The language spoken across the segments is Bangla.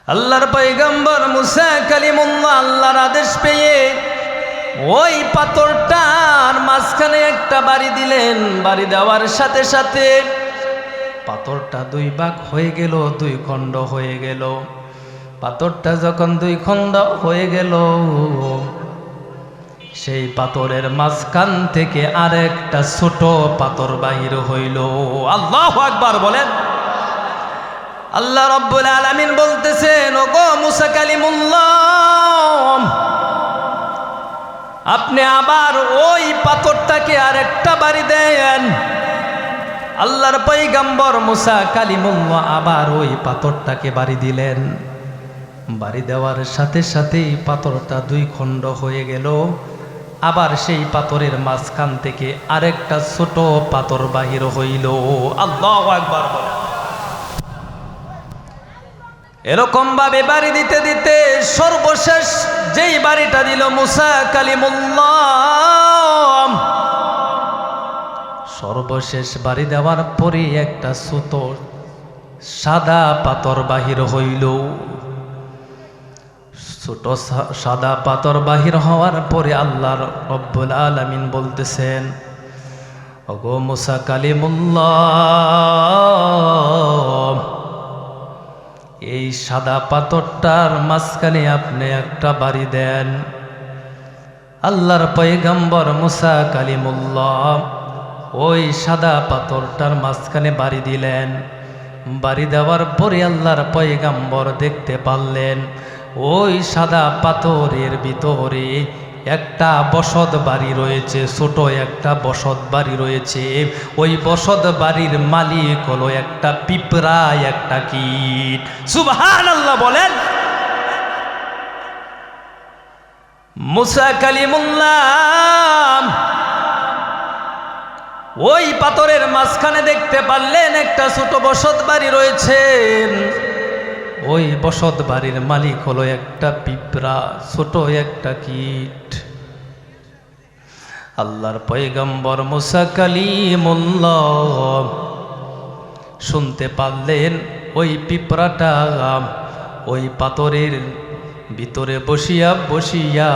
আল্লাহর পয়গম্বর মুসা কালিমুল্লাহ আল্লাহর আদেশ পেয়ে ওই পাথরটার মাঝখানে একটা বাড়ি দিলেন। বাড়ি দেওয়ার সাথে সাথে পাথরটা দুই ভাগ হয়ে গেল, দুই খণ্ড হয়ে গেল। পাথরটা যখন দুই খণ্ড হয়ে গেল, সেই পাথরের মাঝখান থেকে আরেকটা ছোট পাথর বাহির হইল। আল্লাহু আকবার বলেন। আল্লাহ রাব্বুল আলামিন বলতেছেন, ওগো মুসা কালিমুল্লাহ, আপনি আবার ওই পাথরটাকে আরেকটা বাড়ি দেন। আল্লাহর পয়গম্বর মুসা কালিমুল্লাহ আবার ওই পাথরটাকে বাড়ি দিলেন। বাড়ি দেওয়ার সাথে সাথেই পাথরটা দুই খণ্ড হয়ে গেল। আবার সেই পাথরের মাঝখান থেকে আরেকটা ছোট পাথর বাহির হইল। আল্লাহু আকবার বলেন। এরকম ভাবে বাড়ি দিতে দিতে সর্বশেষ যেই বাড়িটা দিল মুসা কালিমুল্লাহ, সর্বশেষ বাড়ি দেওয়ার পরে একটা ছোট সাদা পাথর বাহির হইল। ছোট সাদা পাথর বাহির হওয়ার পরে আল্লাহ রব্বুল আলামিন বলতেছেন, ওগো মুসা কালিমুল্লাহ, এই সাদা পাথরটার মাঝখানে আপনি একটা বাড়ি দেন। আল্লাহর পয়গম্বর মুসা কালিমুল্লাহ ওই সাদা পাথরটার মাঝখানে বাড়ি দিলেন। বাড়ি দেওয়ার পরে আল্লাহর পয়গম্বর দেখতে পারলেন ওই সাদা পাথরের ভিতরে একটা বসত বাড়ি রয়েছে, ছোট একটা বসত বাড়ি রয়েছে। ওই বসত বাড়ির মালিক হলো একটা পিঁপড়া, একটা কীট। সুবহানাল্লাহ বলেন। মুসা কালিমুল্লাহ ওই পাথরের মাঝখানে দেখতে পারলেন একটা ছোট বসত বাড়ি রয়েছে। ওই বসত বাড়ির মালিক হলো একটা পিঁপড়া, ছোট একটা কীট। আল্লাহর পয়গম্বর মুসা কালিমুল্লাহ শুনতে পারলেন ওই পিঁপড়াটা ওই পাথরের ভিতরে বসিয়া বসিয়া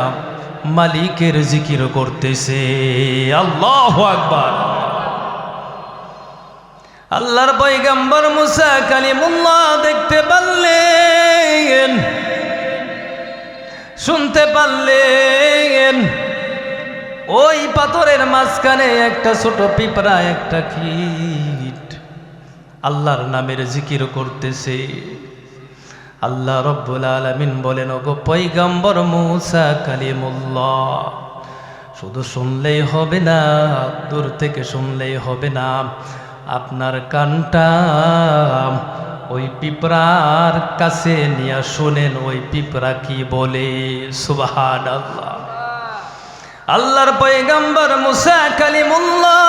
মালিকের জিকির করতেছে। আল্লাহু আকবার। আল্লাহর পয়গম্বর মুসা কালিমুল্লাহ দেখতে পারলেন, শুনতে পারলেন ওই পাথরের মাঝখানে একটা ছোট পিঁপড়া, একটা কীট আল্লাহর নামের জিকির করতেছে। আল্লাহ রব্বুল আলামিন বলেন, ওগো পয়গম্বর মুসা কালিমুল্লাহ, শুধু শুনলেই হবে না, দূর থেকে শুনলেই হবে না, আপনার কানটা ওই পিঁপড়ার কাছে নিয়ে শুনেন ওই পিঁপড়া কি বলে। সুবহানাল্লাহ। আল্লাহর পয়গম্বর মুসা কালিমুল্লাহ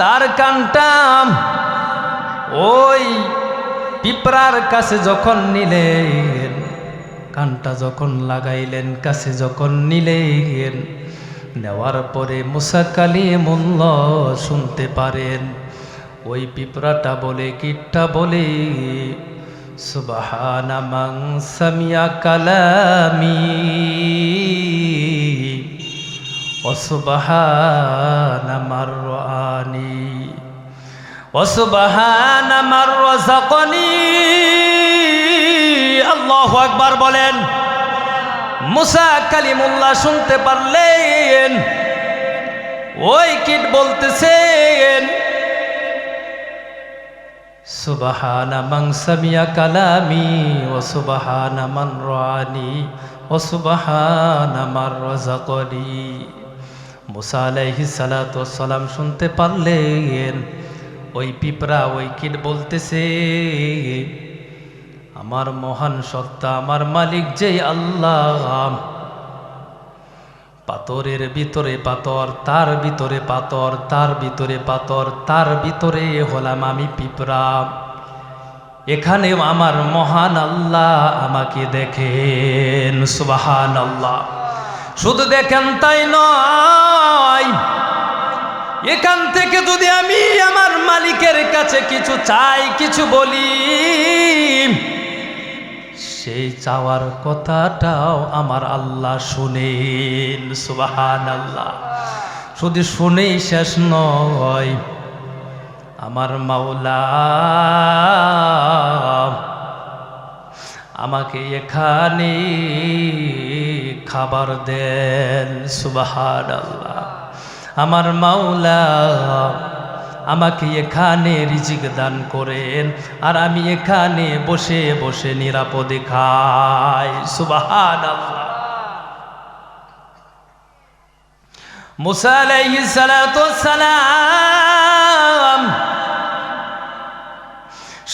তার কানটা ওই পিঁপড়ার কাছে যখন নিলেন, কানটা যখন লাগাইলেন, কাছে যখন নিলেন, নেওয়ার পরে মুসা কালিমুল্লাহ শুনতে পারেন ওই পিঁপড়াটা বলে, কীটটা বলে, সুবহানা মান সামিয়া কালামি ওয়া সুবহানা মান রাআনি ওয়া সুবহানা মান রাযাকানি। আল্লাহু আকবার বলেন। মুসা কালিমুল্লাহ শুনতে পারলেন ওই কীট বলতেছেন, সুবহানা মান সামিয়া কালামি ওয়া সুবহানা মান রাআনি ওয়া সুবহানা মান রাযাকানি। মুসা আলাইহিস সালাতু ওয়াস সালাম শুনতে পারলেন ওই পিঁপড়া, ওই কীট বলতেছে, আমার মহান সত্তা, আমার মালিক যেই আল্লাহ, পাথরের ভিতরে পাথর, তার ভিতরে পাথর, তার ভিতরে পাথর, তার ভিতরে হলাম আমি পিঁপড়া। এখানে আমার মহান আল্লাহ আমাকে দেখেন। সুবহানাল্লাহ। শুধু দেখেন তাই নয়, এখান থেকে যদি আমি আমার মালিকের কাছে কিছু চাই, কিছু বলি, সেই চাওয়ার কথাটাও আমার আল্লাহ শুনেন। সুবহানাল্লাহ। শুধু শুনেই শেষ নয়, আমার মাওলা আমাকে এখানে খাবার দেন। সুবহানাল্লাহ। আমার মাওলা আমাকে এখানে রিজিক দান করেন, আর আমি এখানে বসে বসে নিরাপদে খাই। সুবহানাল্লাহ। মুসা আলাইহিস সালাতু ওয়াস সালাম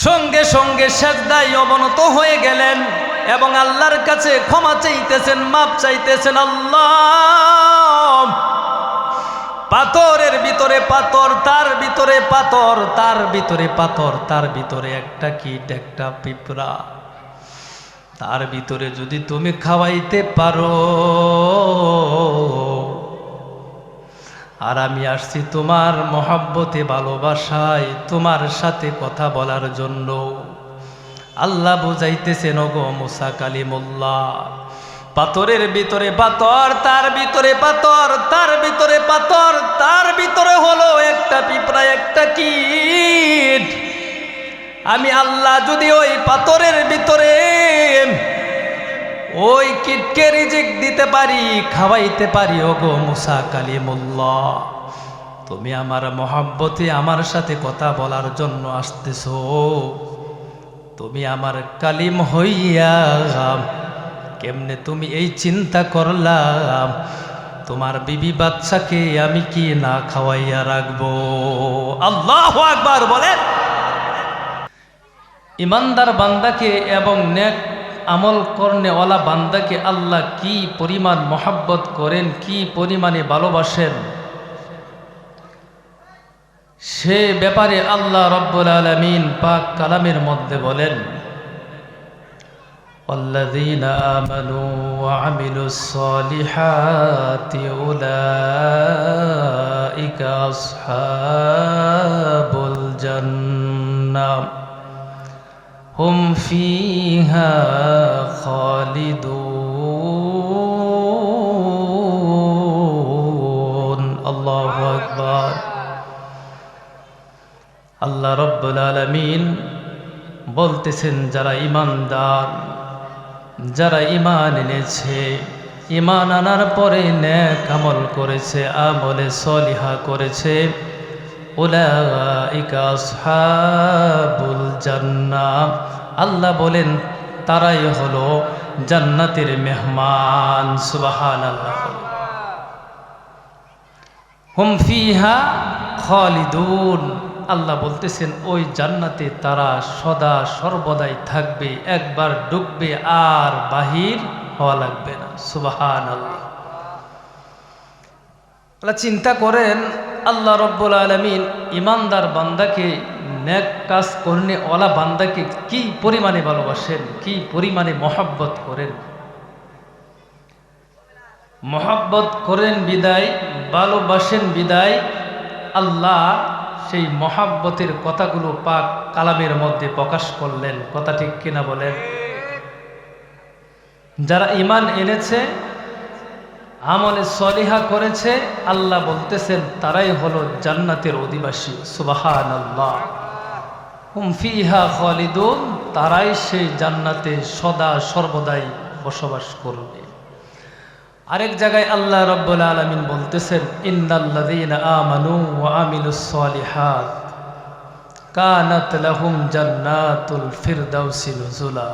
সঙ্গে সঙ্গে সিজদায় অবনত হয়ে গেলেন এবং আল্লাহর কাছে ক্ষমা চাইতেছেন, মাপ চাইতেছেন। আল্লাহ, পাথরের ভিতরে পাথর, তার ভিতরে পাথর, তার ভিতরে পাথর, তার ভিতরে একটা কীট, একটা পিঁপড়া, তার ভিতরে যদি তুমি খাওয়াইতে পারো, আর আমি আসছি তোমার মহব্বতে, ভালোবাসায় তোমার সাথে কথা বলার জন্য। আল্লাহ বুঝাইতেছেন, ওগো মুসা কালিমুল্লাহ, পাথরের ভিতরে পাথর, তার ভিতরে পাথর, তার ভিতরে পাথর, তার ভিতরে হলো একটা পিঁপড়া, একটা কীট। আমি আল্লাহ যদি ওই পাথরের ভিতরে ওই কীটকে রিজিক দিতে পারি, খাওয়াইতে পারি, ওগো মুসা কালিমুল্লাহ, তুমি আমার মহব্বতে আমার সাথে কথা বলার জন্য আসতেছো, তুমি আমার কালিম হইয়া কেমনে তুমি এই চিন্তা করলাম তোমার বিবি বাচ্চাকে আমি কি না খাওয়াইয়া রাখবো? আল্লাহু আকবার বলেন। ইমানদার বান্দাকে এবং নেক আমল করনেওয়ালা বান্দাকে আল্লাহ কি পরিমাণ মহব্বত করেন, কি পরিমাণে ভালোবাসেন, সে ব্যাপারে আল্লাহ রব্বুল আলামিন পাক কালামের মধ্যে বলেন, والذين آمنوا وعملوا الصالحات أولئك أصحاب الجنة هم فيها خالدون الله أكبر আল্লাহ রব্বুল আলামিন বলতেছেন, যারা ঈমানদার, যারা ঈমান এনেছে, ঈমান আনার পরে নেক আমল করেছে, আমলে সলিহা করেছে, উলাইকা আসহাবুল জান্নাহ, আল্লাহ বলেন তারাই হলো জান্নাতের মেহমান। সুবহানাল্লাহ। হুম ফিহা খালিদুন, আল্লাহ বলতেছেন ওই জান্নাতে তারা সদা সর্বদাই থাকবে, একবার ঢুকবে আর বাহির হওয়া লাগবে না। সুবহানাল্লাহ। আল্লাহ চিন্তা করেন, আল্লাহ রব্বুল আলামিন ইমানদার বান্দাকে, নেক কাজ করনে ওয়ালা বান্দাকে কি পরিমাণে ভালোবাসেন, কি পরিমাণে মহব্বত করেন। মহব্বত করেন বিদায়, ভালোবাসেন বিদায়, আল্লাহ সেই মহাব্বতের কথাগুলো পাক কালামের মধ্যে প্রকাশ করলেন। কথা ঠিক কিনা বলেন? যারা ঈমান এনেছে, আমলে সলিহা করেছে, আল্লাহ বলতেছেন তারাই হলো জান্নাতের অধিবাসী। সুবহানাল্লাহ। হুম ফিহা খালিদুন, তারাই সেই জান্নাতে সদা সর্বদাই বসবাস করবে। আরেক জায়গায় আল্লাহ রব্বুল আলামিন বলতেছেন, ইন্নাল্লাযীনা আমানু ওয়া আমিলুস সলিহাত কানাত লাহুম জান্নাতুল ফিরদাউসি নুজুলা।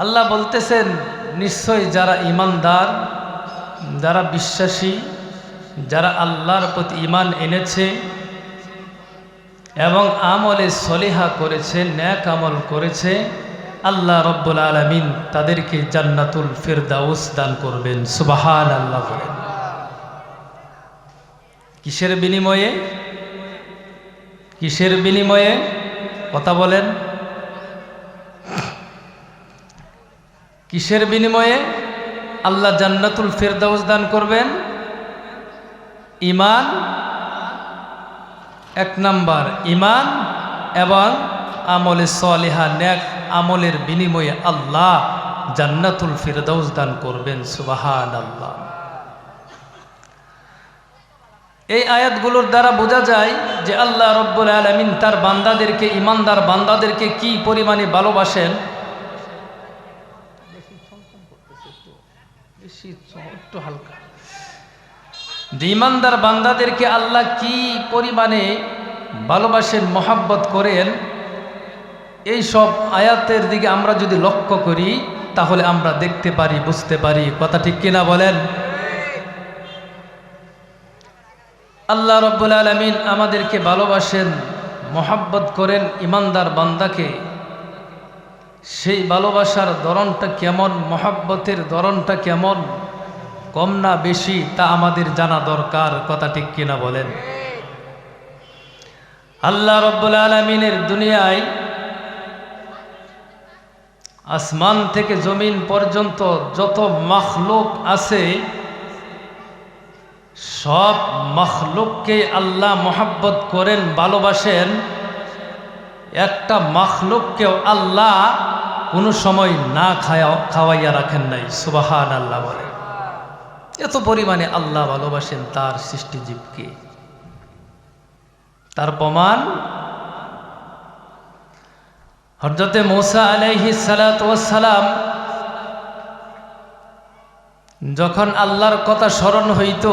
আল্লাহ বলতেছেন, নিশ্চয় যারা ঈমানদার, যারা বিশ্বাসী, যারা আল্লাহর প্রতি ঈমান এনেছে এবং আমলে সলিহা করেছে, নেক আমল করেছে, আল্লাহ রব্বুল আলামিন তাদেরকে জান্নাতুল ফিরদাউস দান করবেন। সুবহানাল্লাহ বলেন। কিসের বিনিময়ে? কিসের বিনিময়ে? কথা বলেন। কিসের বিনিময়ে আল্লাহ জান্নাতুল ফিরদাউস দান করবেন? ঈমান, এক নাম্বার ঈমান এবং আমলে সলিহা, নেক আমলের বিনিময়ে আল্লাহ জান্নাতুল ফিরদাউস দান করবেন। সুবহানাল্লাহ। এই আয়াতগুলোর দ্বারা বোঝা যায় যে আল্লাহ রব্বুল আলামিন তার বান্দাদেরকে, ইমানদার বান্দাদেরকে কি পরিমাণে ভালোবাসেন। একটু হালকা, যে ইমানদার বান্দাদেরকে আল্লাহ কি পরিমাণে ভালোবাসেন, মহাব্বত করেন, এই সব আয়াতের দিকে আমরা যদি লক্ষ্য করি তাহলে আমরা দেখতে পারি, বুঝতে পারি। কথা ঠিক কিনা বলেন? আল্লাহ রব্বুল আলামিন আমাদেরকে ভালোবাসেন, মহাব্বত করেন ইমানদার বান্দাকে। সেই ভালোবাসার ধরনটা কেমন, মহাব্বতের ধরনটা কেমন, কম না বেশি, তা আমাদের জানা দরকার। কথা ঠিক কিনা বলেন? আল্লাহ রব্বুল আলামিনের দুনিয়ায় আসমান থেকে জমিন পর্যন্ত যত মাখলুক আছে, সব মাখলুককে আল্লাহ মহাব্বত করেন, ভালোবাসেন। একটা মাখলুককেও আল্লাহ কোনো সময় না খাওয়াইয়া রাখেন নাই। সুবহানাল্লাহ বলে। এত পরিমাণে আল্লাহ ভালোবাসেন তার সৃষ্টিজীবকে। তার প্রমাণ হযরতে মূসা আলাইহিস সালাতু ওয়াস সালাম যখন আল্লাহর কথা স্মরণ হইত,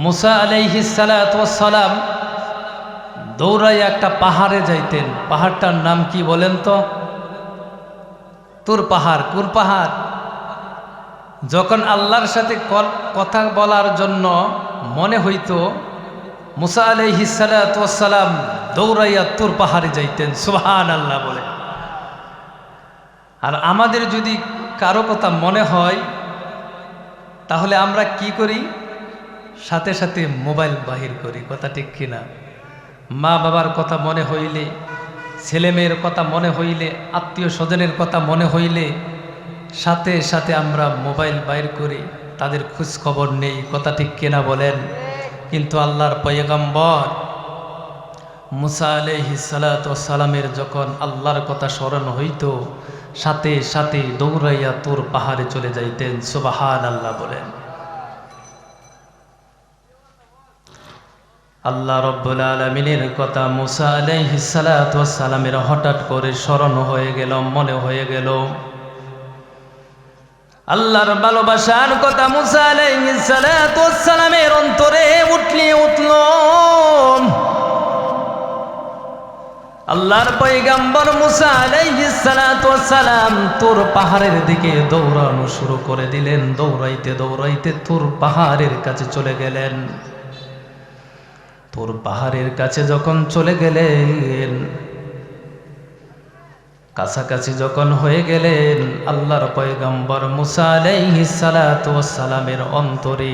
মূসা আলাইহিস সালাতু ওয়াস সালাম দৌড়াই একটা পাহাড়ে যাইতেন। পাহাড়টার নাম কি বলেন তো? তুর পাহাড়। কোন পাহাড়? যখন আল্লাহর সাথে কথা বলার জন্য মনে হইত, মূসা আলাইহিস সালাতু ওয়াস সালাম দৌড়াইয়া তুর পাহাড়ে যাইতেন। সুবহানাল্লাহ বলে। আর আমাদের যদি কারো কথা মনে হয় তাহলে আমরা কি করি? সাথে সাথে মোবাইল বাহির করি। কথা ঠিক কিনা? মা বাবার কথা মনে হইলে, ছেলে মেয়ের কথা মনে হইলে, আত্মীয় স্বজনের কথা মনে হইলে সাথে সাথে আমরা মোবাইল বাইর করি, তাদের খোঁজ খবর নেই। কথা ঠিক কিনা বলেন? কিন্তু আল্লাহর পয়গম্বর মূসা আলাইহিস সালাতু ওয়াস সালামের যখন আল্লাহর কথা স্মরণ হইত, সাথে সাথে দৌড়াইয়া তুর পাহাড়ে চলে যাইতেন। সুবহানাল্লাহ বলেন। আল্লাহ রব্বুল আলামিনের কথা মূসা আলাইহিস সালাতু ওয়াস সালামের হঠাৎ করে স্মরণ হয়ে গেল, মনে হয়ে গেল। আল্লাহর ভালোবাসার কথা মূসা আলাইহিস সালাতু ওয়াস সালামের অন্তরে উঠল। আল্লাহর পয়গম্বর মূসা আলাইহিস সালাতু ওয়াস সালাম তুর পাহাড়ের দিকে দৌড়ানো শুরু করে দিলেন। দৌড়াইতে দৌড়াইতে তুর পাহাড়ের কাছে চলে গেলেন। তুর পাহাড়ের কাছে যখন চলে গেলেন, কাছাকাছি যখন হয়ে গেলেন, আল্লাহর পয়গম্বর মূসা আলাইহিস সালাতু ওয়াস সালামের অন্তরে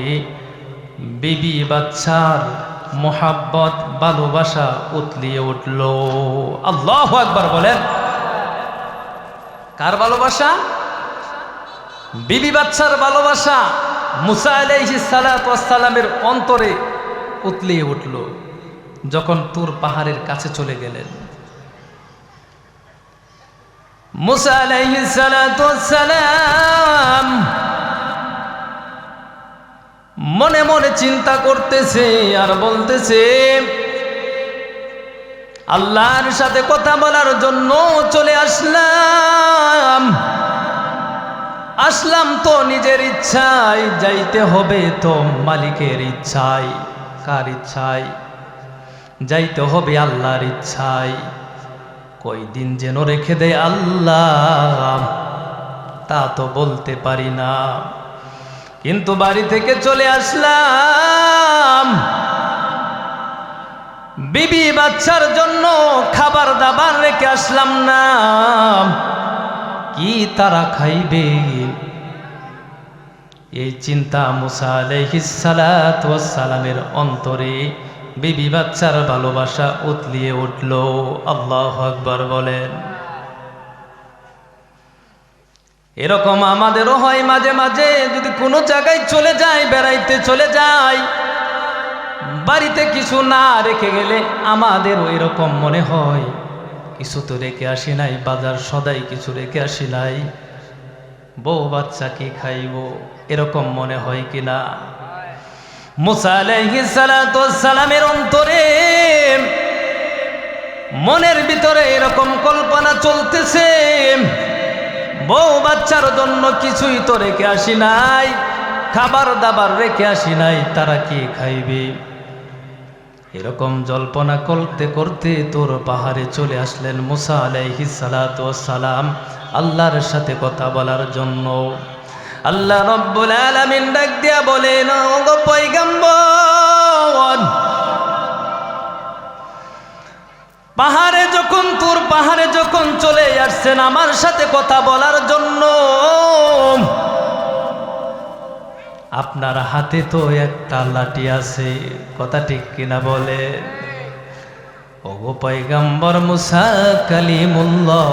বিবি বাচ্চার মোহাব্বত, ভালোবাসা উতলিয়ে উঠল। আল্লাহু আকবার বলেন। কার ভালোবাসা? বিবি বাচ্চার ভালোবাসা মূসা আলাইহিস সালাতু ওয়াস সালামের অন্তরে উতলিয়ে উঠল যখন তুর পাহাড়ের কাছে চলে গেলেন। মূসা আলাইহিস সালাতু ওয়াস সালাম মনে মনে চিন্তা করতেছে আর বলতেছে, আল্লাহর সাথে কথা বলার জন্য চলে আসলাম তো নিজের ইচ্ছায়, যাইতে হবে তো মালিকের ইচ্ছায়। কার ইচ্ছায়? যাইতে হবে আল্লাহর ইচ্ছায়। কয়দিন যেন রেখে দেয় আল্লাহ তা তো বলতে পারি না, কিন্তু বাড়ি থেকে চলে আসলাম। বিবি বাচ্চার জন্য খাবার দাবার রেখে আসলাম না, কি তারা খাইবে? এই চিন্তা মূসা আলাইহিস সালাতু ওয়াস সালামের অন্তরে বিবি বাচ্চার ভালোবাসা উতলিয়ে উঠল। আল্লাহু আকবার বলেন। এরকম আমাদেরও হয় মাঝে মাঝে, যদি কোনো জায়গায় চলে যায়, বেড়াইতে চলে যায়, বাড়িতে কিছু না রেখে গেলে আমাদেরও এরকম মনে হয়, কিছু তো রেখে আসি নাই, বাজার সদাই কিছু রেখে আসি নাই, বউ বাচ্চা কি খাইব, এরকম মনে হয় কিনা? মুসা আলাইহিস সালাতু ওয়াস সালামের অন্তরে মনের ভিতরে এরকম কল্পনা চলতেছে, বউ বাচ্চার জন্য কিছুই তো রেখে আসি নাই, খাবার দাবার রেখে আসি নাই, তারা কি খাইবে? এরকম জল্পনা করতে করতে তোর পাহাড়ে চলে আসলেন মুসা আলাইহিস সালাতু ওয়াস সালাম আল্লাহর সাথে কথা বলার জন্য। আল্লাহ রাব্বুল আলামিন ডাক দিয়া বলেন, ওগো পয়গম্বর, পাহাড়ে যখন চলে আসছেন আমার সাথে কথা বলার জন্য, আপনার হাতে তো একটা লাঠি আছে, কথা ঠিক কিনা বলে? ওগো পয়গম্বর মুসা কালিমুল্লাহ,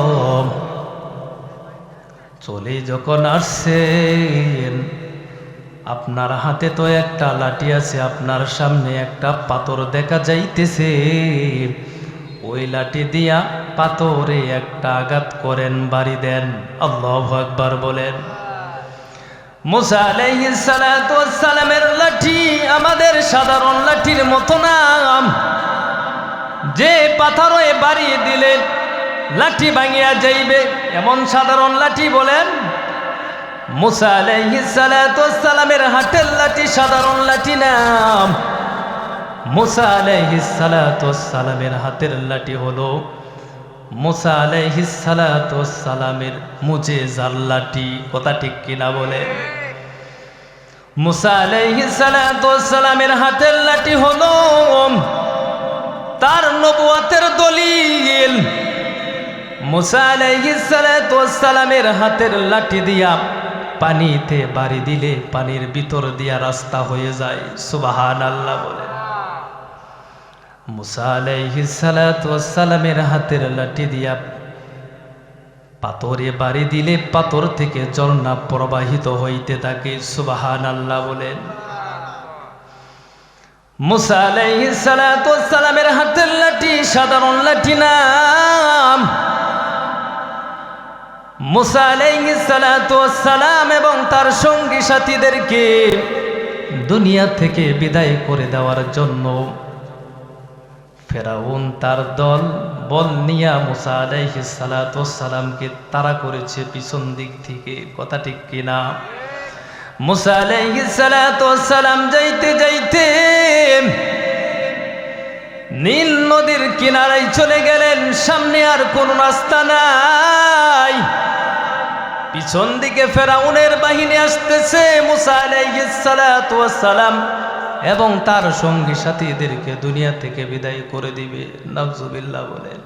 চলে যখন আসছেন আপনার হাতে তো একটা লাঠি আছে, আপনার সামনে একটা পাথর দেখা যাইতেছে, ওই লাঠি দিয়া পাথরে একটা আঘাত করেন, বাড়ি দেন। আল্লাহু আকবার বলেন। মুসা আলাইহিস সালাতু ওয়াস সালামের লাঠি আমাদের সাধারণ লাঠির মতো না, যে পাথরে বাড়ি দিলে লাঠি ভাঙিয়া যাইবে এমন সাধারণ লাঠি বলেন? মুসা আলাইহিস সালাতু ওয়াস সালামের হাতের লাঠি সাধারণ লাঠি না, মুসা আলাইহিস সালাতু ওয়াস সালামের হাতের লাঠি হলো মুসা আলাইহিস সালাতু ওয়াস সালামের মুজিজার লাঠি, কথা ঠিক কিনা বলে? মুসা আলাইহিস সালাতু ওয়াস সালামের হাতের লাঠি হলো তার নবুয়তের দলিল। মুসা আলাইহিস সালাতু ওয়াস সালামের হাতের লাঠি দিয়া পানিতে বাড়ি দিলে পানির ভিতর দিয়া রাস্তা হয়ে যায়, সুবহানাল্লাহ বলে। মুসা আলাইহিস সালাতু ওয়াস সালামের হাতের লাঠি দিয়া পাথরে বাড়ি দিলে পাথর থেকে ঝর্ণা প্রবাহিত হইতে থাকে, সুবহানাল্লাহ বলেন। মুসা আলাইহিস সালাতু ওয়াস সালামের হাতের লাঠি সাধারণ লাঠি না, মুসা আলাইহিস সালাতু ওয়াস সালাম এবং তার সঙ্গী সাথীদেরকে দুনিয়া থেকে বিদায় করে দেওয়ার জন্য ফেরাউন তার দল বল নিয়া মুসা আলাইহিস সালাতু ওয়াস সালামকে তাড়া করেছে পিছন দিক থেকে, কথা ঠিক কিনা? মুসা আলাইহিস সালাতু ওয়াস সালাম যাইতে যাইতে নীল নদীর কিনারায় চলে গেলেন, সামনে আর কোন রাস্তা নাই, পিছন দিকে ফেরাউনের বাহিনী আসতেছে, মুসা আলাইহিস সালাতু ওয়াস সালাম এবং তার সঙ্গী সাথীদেরকে দুনিয়া থেকে বিদায় করে দিবে, নাউজুবিল্লাহ বলেন।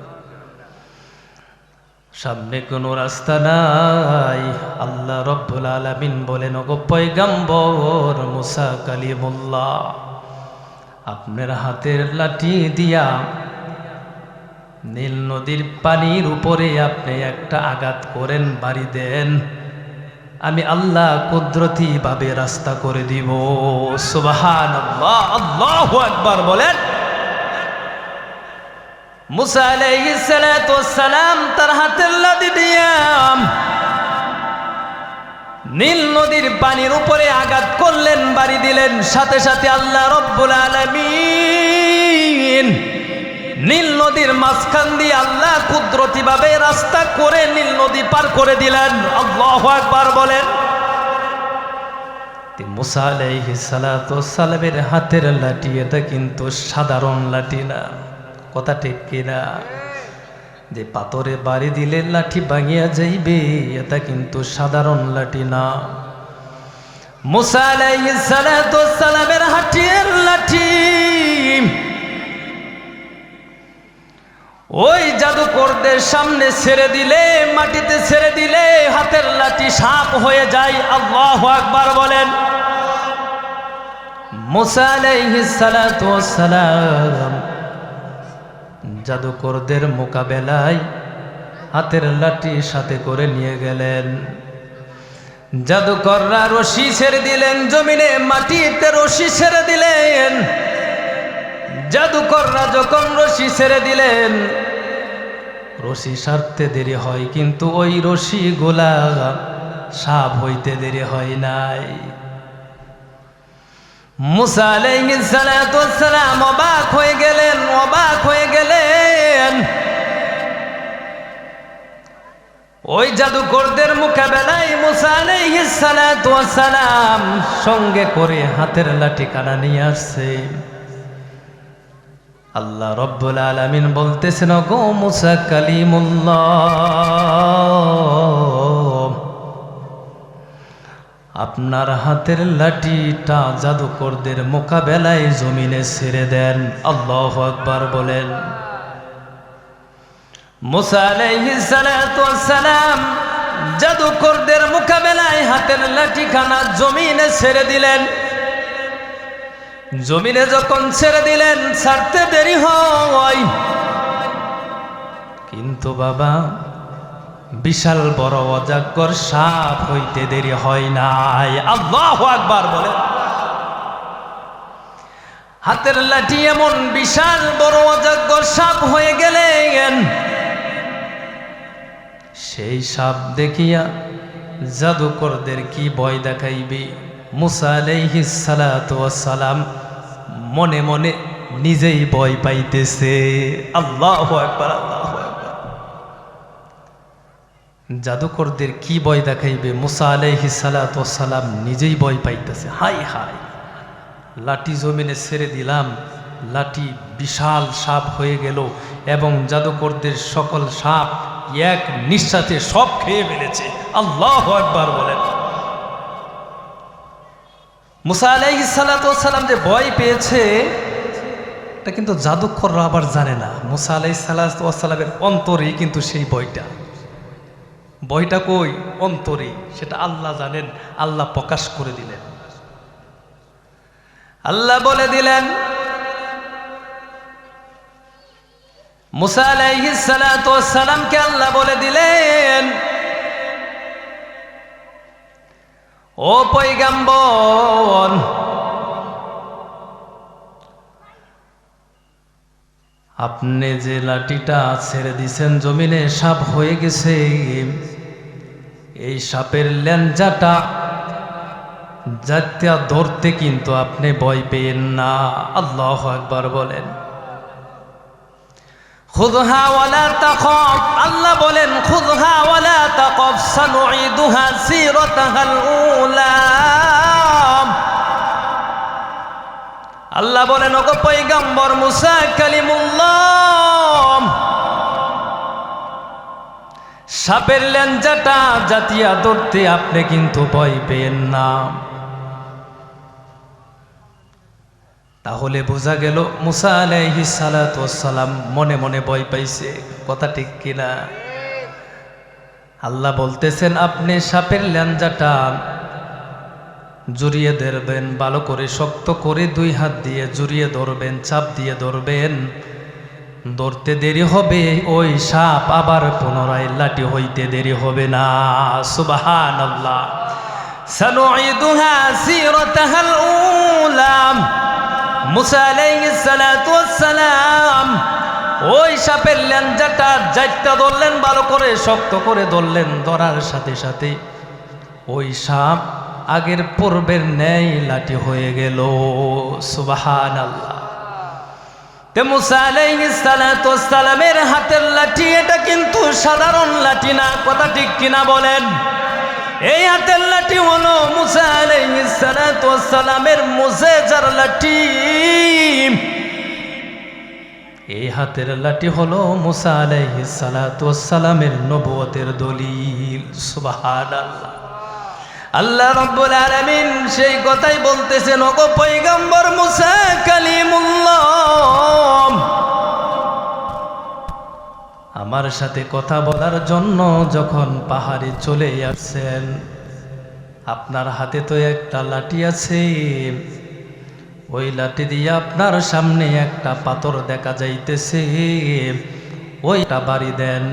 সামনে কোনো রাস্তা নাই। আল্লাহ রব্বুল আলামিন বলেন, ওগো পয়গম্বর মুসা কালিমুল্লাহ, আপনার হাতের লাঠি দিয়া নীল নদীর পানির উপরে আপনি একটা আঘাত করেন, বাড়ি দেন, আমি আল্লাহ কুদরতি ভাবে রাস্তা করে দিব, সুবহানাল্লাহ, আল্লাহু আকবার বলেন। মুসা আলাইহিস সালাতু ওয়াস সালাম তার হাতের লাঠি দিয়া নীল নদীর পানির উপরে আঘাত করলেন, বাড়ি দিলেন, সাথে সাথে আল্লাহ রব্বুল আলামিন নীল নদীর মাঝখান দিয়ে আল্লাহ কুদরতি ভাবে রাস্তা করে নীল নদী পার করে দিলেন, আল্লাহু আকবার বলেন। মুসা আলাইহিস সালাতু ওয়াস সালামের হাতের লাঠি এটা কিন্তু সাধারণ লাঠি না, কথা ঠিক কিনা? যে পাথরে বাড়ি দিলে লাঠি ভাঙিয়া যাইবে এটা কিন্তু সাধারণ লাঠি না। মুসা আলাইহিস সালাতু ওয়াস সালামের হাতের লাঠি ওই জাদুকরদের সামনে ছেড়ে দিলে, মাটিতে ছেড়ে দিলে হাতের লাঠি সাপ হয়ে যায়, আল্লাহু আকবার বলেন। মুসা আলাইহিস সালাতু ওয়াস সালাম জাদুকরদের মোকাবেলায় হাতের লাঠি সাথে করে নিয়ে গেলেন। জাদুকররা রশি ছেড়ে দিলেন, জমিনে মাটিতে রশি ছেড়ে দিলেন। জাদুকররা যখন রশি ছেড়ে দিলেন, রশি সারতে দেরি হয়, কিন্তু ওই রশিগুলা সাপ হইতে দেরি হয় নাই। মুসা আলাইহিস সালাতু ওয়াস সালাম অবাক হয়ে গেলেন। ওই জাদুকরদের মোকাবেলায় মুসা আলাইহিস সালাতু ওয়াস সালাম সঙ্গে করে হাতের লাঠি কানা নিয়ে আসছে। আল্লাহ রব্বুল আলামিন বলতেছেন, গো মুসা কালিমুল্লাহ, আপনার হাতের লাঠিটা জাদুকরদের মোকাবেলায় জমিনে ছেড়ে দেন। আল্লাহু আকবার বলেন। মুসা আলাইহিস সালাতু ওয়াস সালাম জাদুকরদের মোকাবেলায় হাতের লাঠিখানা জমিনে ছেড়ে দিলেন। জমিনে যখন ছেড়ে দিলেন, ছাড়তে দেরি হয়, কিন্তু বাবা বিশাল বড় অজাগর সাপ হইতে দেরি হয় নাই। আল্লাহু আকবার বলেন। হাতের লাঠি এমন বিশাল বড় অজাগর সাপ হয়ে গেলেন। সেই সাপ দেখিয়া জাদুকরদের কি ভয় দেখাইবে। মুসা আলাইহিস সালাতু ওয়াস সালাম মনে মনে নিজেই ভয় পাইতেছে। আল্লাহু আকবার, আল্লাহু আকবার। জাদুকরদের কি ভয় দেখাইবে, মুসা আলাইহিস সালাতু ওয়াস সালাম নিজেই ভয় পাইতেছে। হাই হাই, লাঠি জমিনে ছেড়ে দিলাম, লাঠি বিশাল সাপ হয়ে গেল এবং জাদুকরদের সকল সাপ এক নিঃশ্বাসে সব খেয়ে ফেলেছে। আল্লাহু আকবার বলেন। মুসা আলাইহিস সালাতু ওয়াস সালাম যে ভয় পেয়েছে, এটা কিন্তু জাদুকররা আবার জানে না। মুসা আলাইহিস সালাতু ওয়াস সালামের অন্তরেই কিন্তু সেই ভয়টা কই, অন্তরে, সেটা আল্লাহ জানেন। আল্লাহ প্রকাশ করে দিলেন। আল্লাহ বলে দিলেন, মুসা আলাইহিস সালাতু ওয়াস সালামকে আল্লাহ বলে দিলেন, ও পয়গম্বর, আপনি যে লাঠিটা ছেড়ে দিছেন জমিনে সাপ হয়ে গেছে, এই সাপের ল্যাঞ্জাটা জাতিয়া ধরতে কিন্তু আপনি ভয় পেয়েন না। আল্লাহু আকবার বলেন। খুযহা ওয়ালা তাখাফ, আল্লাহ বলেন খুযহা ওয়ালা তাখাফ সানুঈদুহা সিরাতাহাল উলা। আল্লাহ বলেন, ওগো পয়গম্বর মুসা কালিমুল্লাহ, সাপের ল্যাঞ্জাটা জাতিয়া ধরতে আপনি কিন্তু ভয় পেয়েন না। তাহলে বোঝা গেল মুসা আলাইহিস সালাতু ওয়াস সালাম মনে মনে ভয় পাইছে। কথা ঠিক কিনা? আল্লাহ বলতেছেন, আপনি সাপের ল্যাঞ্জাটা জড়িয়ে ধরবেন, ভালো করে শক্ত করে দুই হাত দিয়ে জড়িয়ে ধরবেন, চাপ দিয়ে ধরবেন। ধরতে দেরি হবে, ওই সাপ আবার পুনরায় লাঠি হইতে দেরি হবে না। সুবহানাল্লাহ। সানুঈদুহা সিরাতাহাল উলা। মুসা আলাইহিস সালাতু ওয়াস সালাম ওই সাপের ল্যাঞ্জাটা জাইত্যা ধরলেন, ভালো করে শক্ত করে ধরলেন। ধরার সাথে সাথে ওই সাপ আগের পূর্বের ন্যায় লাঠি হয়ে গেল। সুবহানাল্লাহ। তে মুসা আলাইহিস সালাতু ওয়াস সালামের হাতের লাঠি এটা কিন্তু সাধারণ লাঠি না। কথা ঠিক কিনা বলেন? এই হাতের লাঠি হলো মুসা আলাইহিস সালাতু ওয়াস সালামের মুজিজার লাঠি। এই হাতের লাঠি হলো মুসা আলাইহিস সালাতু ওয়াস সালামের নবুয়তের দলিল। সুবহানাল্লাহ। আল্লাহ রাব্বুল আলামিন সেই কথাই বলতেছেন, ওগো পয়গম্বর মুসা কালিমুল্লাহ, আমার সাথে কথা বলার জন্য যখন পাহাড়ে চলে আসছেন, আপনার হাতে তো একটা লাঠি আছে, ওই লাঠি দিয়ে আপনার সামনে একটা পাথর দেখা যাইতেছে, ওইটা বাড়ি দেন।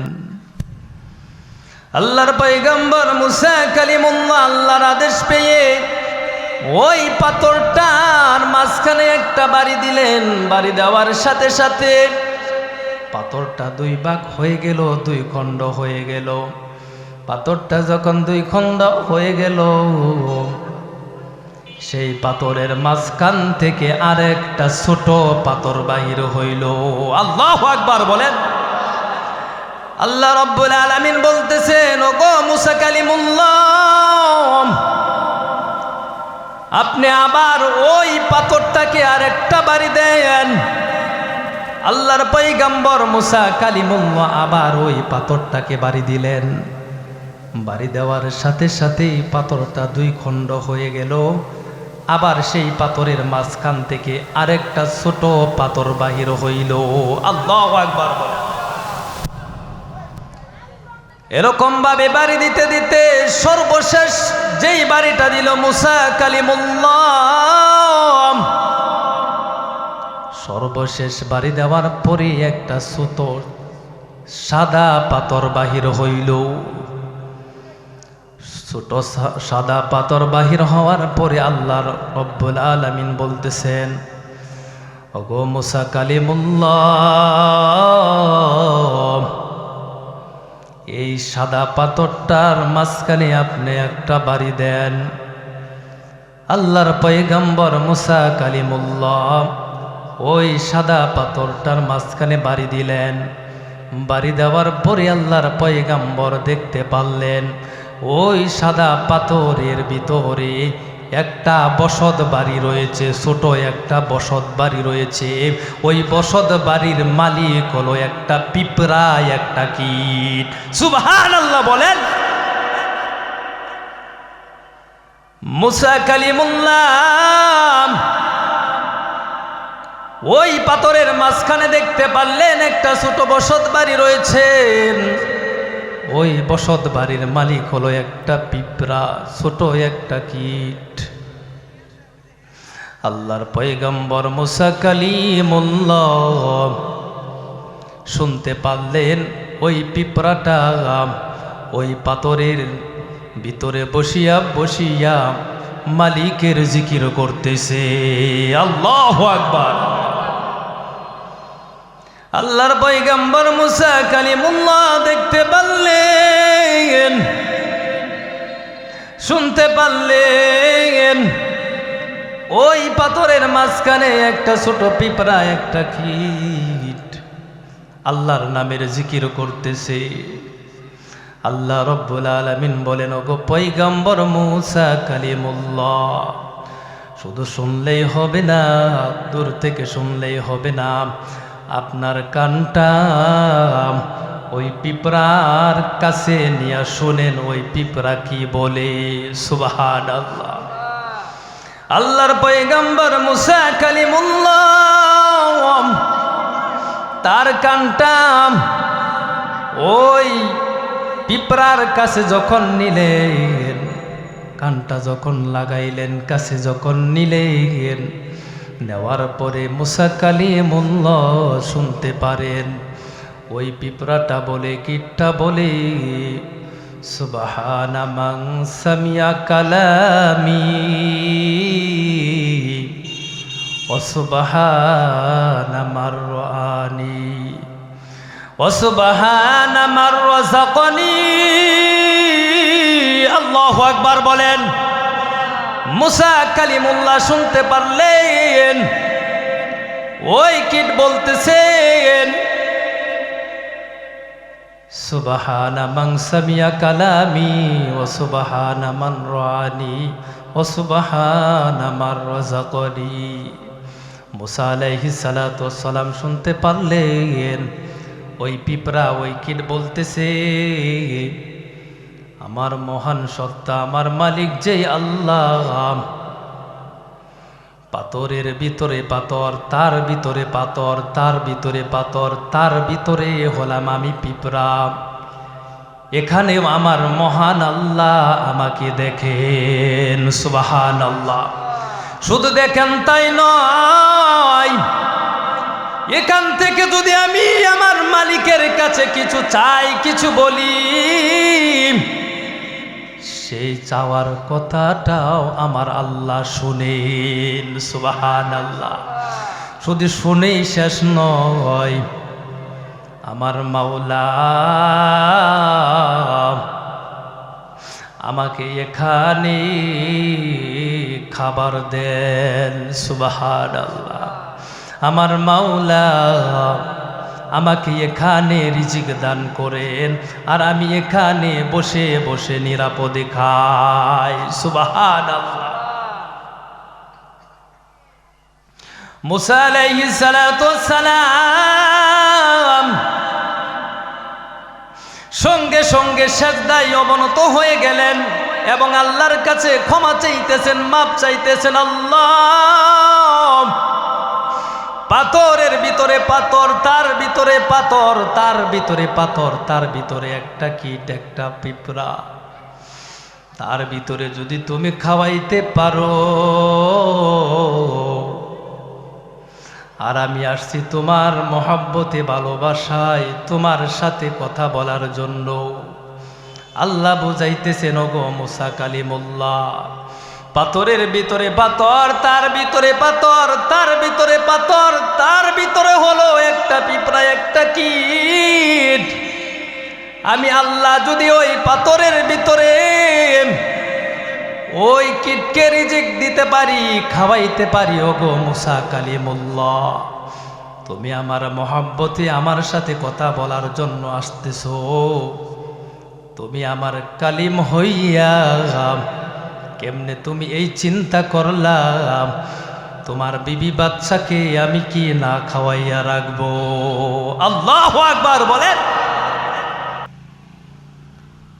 আল্লাহর পয়গম্বর মুসা কালিমুল্লাহ আল্লাহর আদেশ পেয়ে ওই পাথরটার মাঝখানে একটা বাড়ি দিলেন। বাড়ি দেওয়ার সাথে সাথে পাথরটা দুই ভাগ হয়ে গেল, দুই খণ্ড হয়ে গেল। পাথরটা যখন দুই খণ্ড হয়ে গেল, সেই পাথরের মাঝখান থেকে আরেকটা ছোট পাথর বাহির হইল। আল্লাহু আকবার বলেন। আল্লাহ রাব্বুল আলামিন বলতেছেন, ওগো মুসা কালিমুল্লাহ, আপনি আবার ওই পাথরটাকে আরেকটা বাড়ি দেন। আল্লাহর পয়গম্বর মুসা কালিমুল্লাহ আবার ওই পাথরটাকে বাড়ি দিলেন। বাড়ি দেওয়ার সাথে সাথেই পাথরটা দুই খণ্ড হয়ে গেল। আবার সেই পাথরের মাঝখান থেকে আরেকটা ছোট পাথর বাহির হইল। আল্লাহু আকবার বলেন। এরকম ভাবে বাড়ি দিতে দিতে সর্বশেষ যেই বাড়িটা দিল মুসা কালিমুল্লাহ, সর্বশেষ বাড়ি দেওয়ার পরে একটা ছোট সাদা পাথর বাহির হইল। ছোট সাদা পাথর বাহির হওয়ার পরে আল্লাহ রব্বুল আলামিন বলতেছেন, ওগো মুসা কালিমুল্লাহ, এই সাদা পাথরটার মাঝখানে আপনি একটা বাড়ি দেন। আল্লাহর পয়গম্বর মুসা কালিমুল্লাহ ওই সাদা পাথরটার মাঝখানে বাড়ি দিলেন। বাড়ি দেওয়ার পরে আল্লাহর পয়গম্বর দেখতে পারলেন ওই সাদা পাথরের ভিতরে একটা বসত বাড়ি রয়েছে, ছোট একটা বসত বাড়ি রয়েছে। ওই বসত বাড়ির মালিক হলো একটা পিঁপড়া, একটা কীট। সুবহানাল্লাহ বলেন। মুসা কালিমুল্লাহ ওই পাথরের মাঝখানে দেখতে পারলেন একটা ছোট বসত বাড়ি রয়েছে। ওই বসত বাড়ির মালিক হলো একটা পিঁপড়া, ছোট একটা কীট। আল্লাহর পয়গম্বর মুসা কালিমুল্লাহ শুনতে পারলেন ওই পিঁপড়াটা ওই পাথরের ভিতরে বসিয়া বসিয়া মালিকের জিকির করতেছে। আল্লাহু আকবার। আল্লাহর পয়গম্বর মুসা কালিমুল্লাহ দেখতে পারলেন, শুনতে পারলেন ওই পাথরের মাঝখানে একটা ছোট পিঁপড়া, একটা কীট আল্লাহর নামের জিকির করতেছে। আল্লাহ রব্বুল আলামিন বলেন, ওগো পয়গম্বর মুসা কালিমুল্লাহ, শুধু শুনলেই হবে না, দূর থেকে শুনলেই হবে না, আপনার কানটা ওই পিঁপড়ার কাছে নিয়ে শুনেন ওই পিঁপড়া কি বলে। সুবহানাল্লাহ। আল্লাহর পয়গম্বর মুসা কালিমুল্লাহ তার কানটা ওই পিঁপড়ার কাছে যখন নিলেন, কানটা যখন লাগাইলেন, কাছে যখন নিলেন, নেওয়ার পরে মুসা কালিমুল্লাহ শুনতে পারেন ওই পিঁপড়াটা বলে, কীটটা বলে, সুবহানা মান সামিয়া কালামি ওয়া সুবহানা মান রাআনি ওয়া সুবহানা মান রাযাকানি। আল্লাহু আকবার বলেন। মুসা কালিমুল্লাহ শুনতে পারলেন ওই কীট বলতেছেন, সুবহানা মান সামিয়া কালামি ওয়া সুবহানা মান রাআনি ওয়া সুবহানা মান রাযাকানি। মুসা আলাইহিস সালাতু ওয়াস সালাম শুনতে পারলেন ওই পিঁপড়া, ওই কীট বলতেছে, আমার মহান সত্তা, আমার মালিক যেই আল্লাহ, পাথরের ভিতরে পাথর, তার ভিতরে পাথর, তার ভিতরে পাথর, তার ভিতরে হলাম আমি পিঁপড়া। এখানে আমার মহান আল্লাহ আমাকে দেখেন। সুবহানাল্লাহ। শুধু দেখেন তাই নয়, এখান থেকে যদি আমি আমার মালিকের কাছে কিছু চাই, কিছু বলি, সেই চাওয়ার কথাটাও আমার আল্লাহ শুনেন। সুবহানাল্লাহ। শুধু শুনেই শেষ নয়, আমার মাওলা আমাকে এখানে খাবার দেন। সুবহানাল্লাহ। আমার মাওলা আমাকে এখানে রিজিক দান করেন, আর আমি এখানে বসে বসে নিরাপদে খাই। সুবহানাল্লাহ। মুসা আলাইহিস সালাতু ওয়াস সালাম সঙ্গে সঙ্গে সিজদায় অবনত হয়ে গেলেন এবং আল্লাহর কাছে ক্ষমা চাইতেছেন, মাপ চাইতেছেন। আল্লাহ, পাথরের ভিতরে পাথর, তার ভিতরে পাথর, তার ভিতরে পাথর, তার ভিতরে একটা কীট, একটা পিঁপড়া, তার ভিতরে যদি তুমি খাওয়াইতে পারো, আর আমি আসছি তোমার মহব্বতে, ভালোবাসায় তোমার সাথে কথা বলার জন্য। আল্লাহ বুঝাইতেছেন, ওগো মুসা কালিমুল্লাহ, পাথরের ভিতরে পাথর, তার ভিতরে পাথর, তার ভিতরে পাথর, তার ভিতরে হলো একটা পিঁপড়া, একটা কীট। আমি আল্লাহ যদি ওই পাথরের ভিতরে ওই কীটকে রিজিক দিতে পারি, খাওয়াইতে পারি, ওগো মুসা কালিমুল্লাহ, তুমি আমার মহব্বতে আমার সাথে কথা বলার জন্য আসতেছো, তুমি আমার কালিম হইয়া কেমনে তুমি এই চিন্তা করলাম তোমার বিবি বাচ্চাকে আমি কি না খাওয়াইয়া রাখবো? আল্লাহু আকবার বলেন।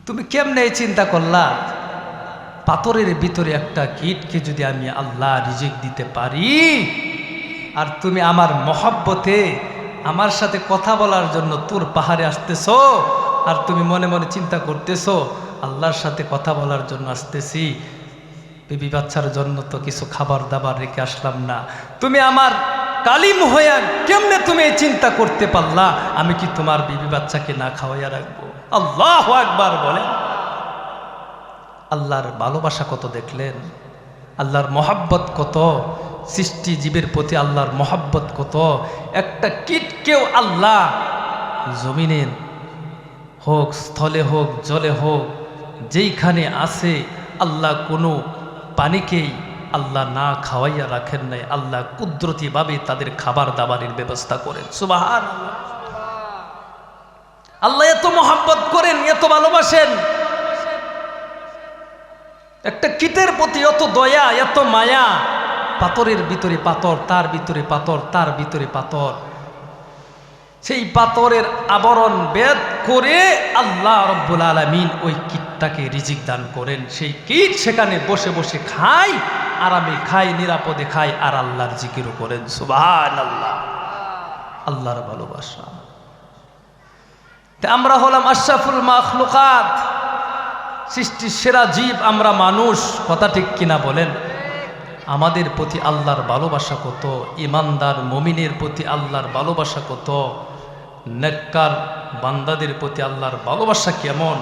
তুমি কেমনে এই চিন্তা করলা? পাথরের ভিতরে একটা কীটকে যদি আমি আল্লাহ রিজিক দিতে পারি, আর তুমি আমার মহব্বতে আমার সাথে কথা বলার জন্য তোর পাহাড়ে আসতেছো, আর তুমি মনে মনে চিন্তা করতেছো আল্লাহর সাথে কথা বলার জন্য আসতেছি, বিবি বাচ্চার জন্য তো কিছু খাবার দাবার রেখে আসলাম না, তুমি আমার কালিম হইয়া কেমনে তুমি এই চিন্তা করতে পারলা আমি কি তোমার বিবি বাচ্চাকে না খাওয়াইয়া রাখবো? আল্লাহু আকবার বলেন। আল্লাহর ভালোবাসা কত দেখলেন, আল্লাহর মহাব্বত কত, সৃষ্টি জীবের প্রতি আল্লাহর মহাব্বত কত। একটা কীটকেও আল্লাহ জমিনের হোক, স্থলে হোক, জলে হোক, যেইখানে আছে আল্লাহ কোনো পানিকেই আল্লাহ না খাওয়াইয়া রাখেন নাই। আল্লাহ কুদরতিভাবে তাদের খাবার দাবারের ব্যবস্থা করেন। সুবহানাল্লাহ। আল্লাহ এত মহাব্বত করেন, এত ভালোবাসেন, একটা কীটের প্রতি এত দয়া, এত মায়া। পাথরের ভিতরে পাথর, তার ভিতরে পাথর, তার ভিতরে পাথর, সেই পাথরের আবরণ ভেদ করে আল্লাহ রব্বুল আলামিন ওই কীটটাকে রিজিক দান করেন। সেই কীট সেখানে বসে বসে খায়, আরামে খায়, নিরাপদে খায়, আর আল্লাহর জিকিরও করেন। সুবহানাল্লাহ। আল্লাহর ভালোবাসা। আমরা হলাম আশরাফুল মাখলুকাত, সৃষ্টির সেরা জীব আমরা মানুষ, কথা ঠিক কিনা বলেন? আমাদের প্রতি আল্লাহর ভালোবাসা কত, ইমানদার মুমিনের প্রতি আল্লাহর ভালোবাসা কত, নেককার বান্দাদের প্রতি আল্লাহর ভালোবাসা কেমন।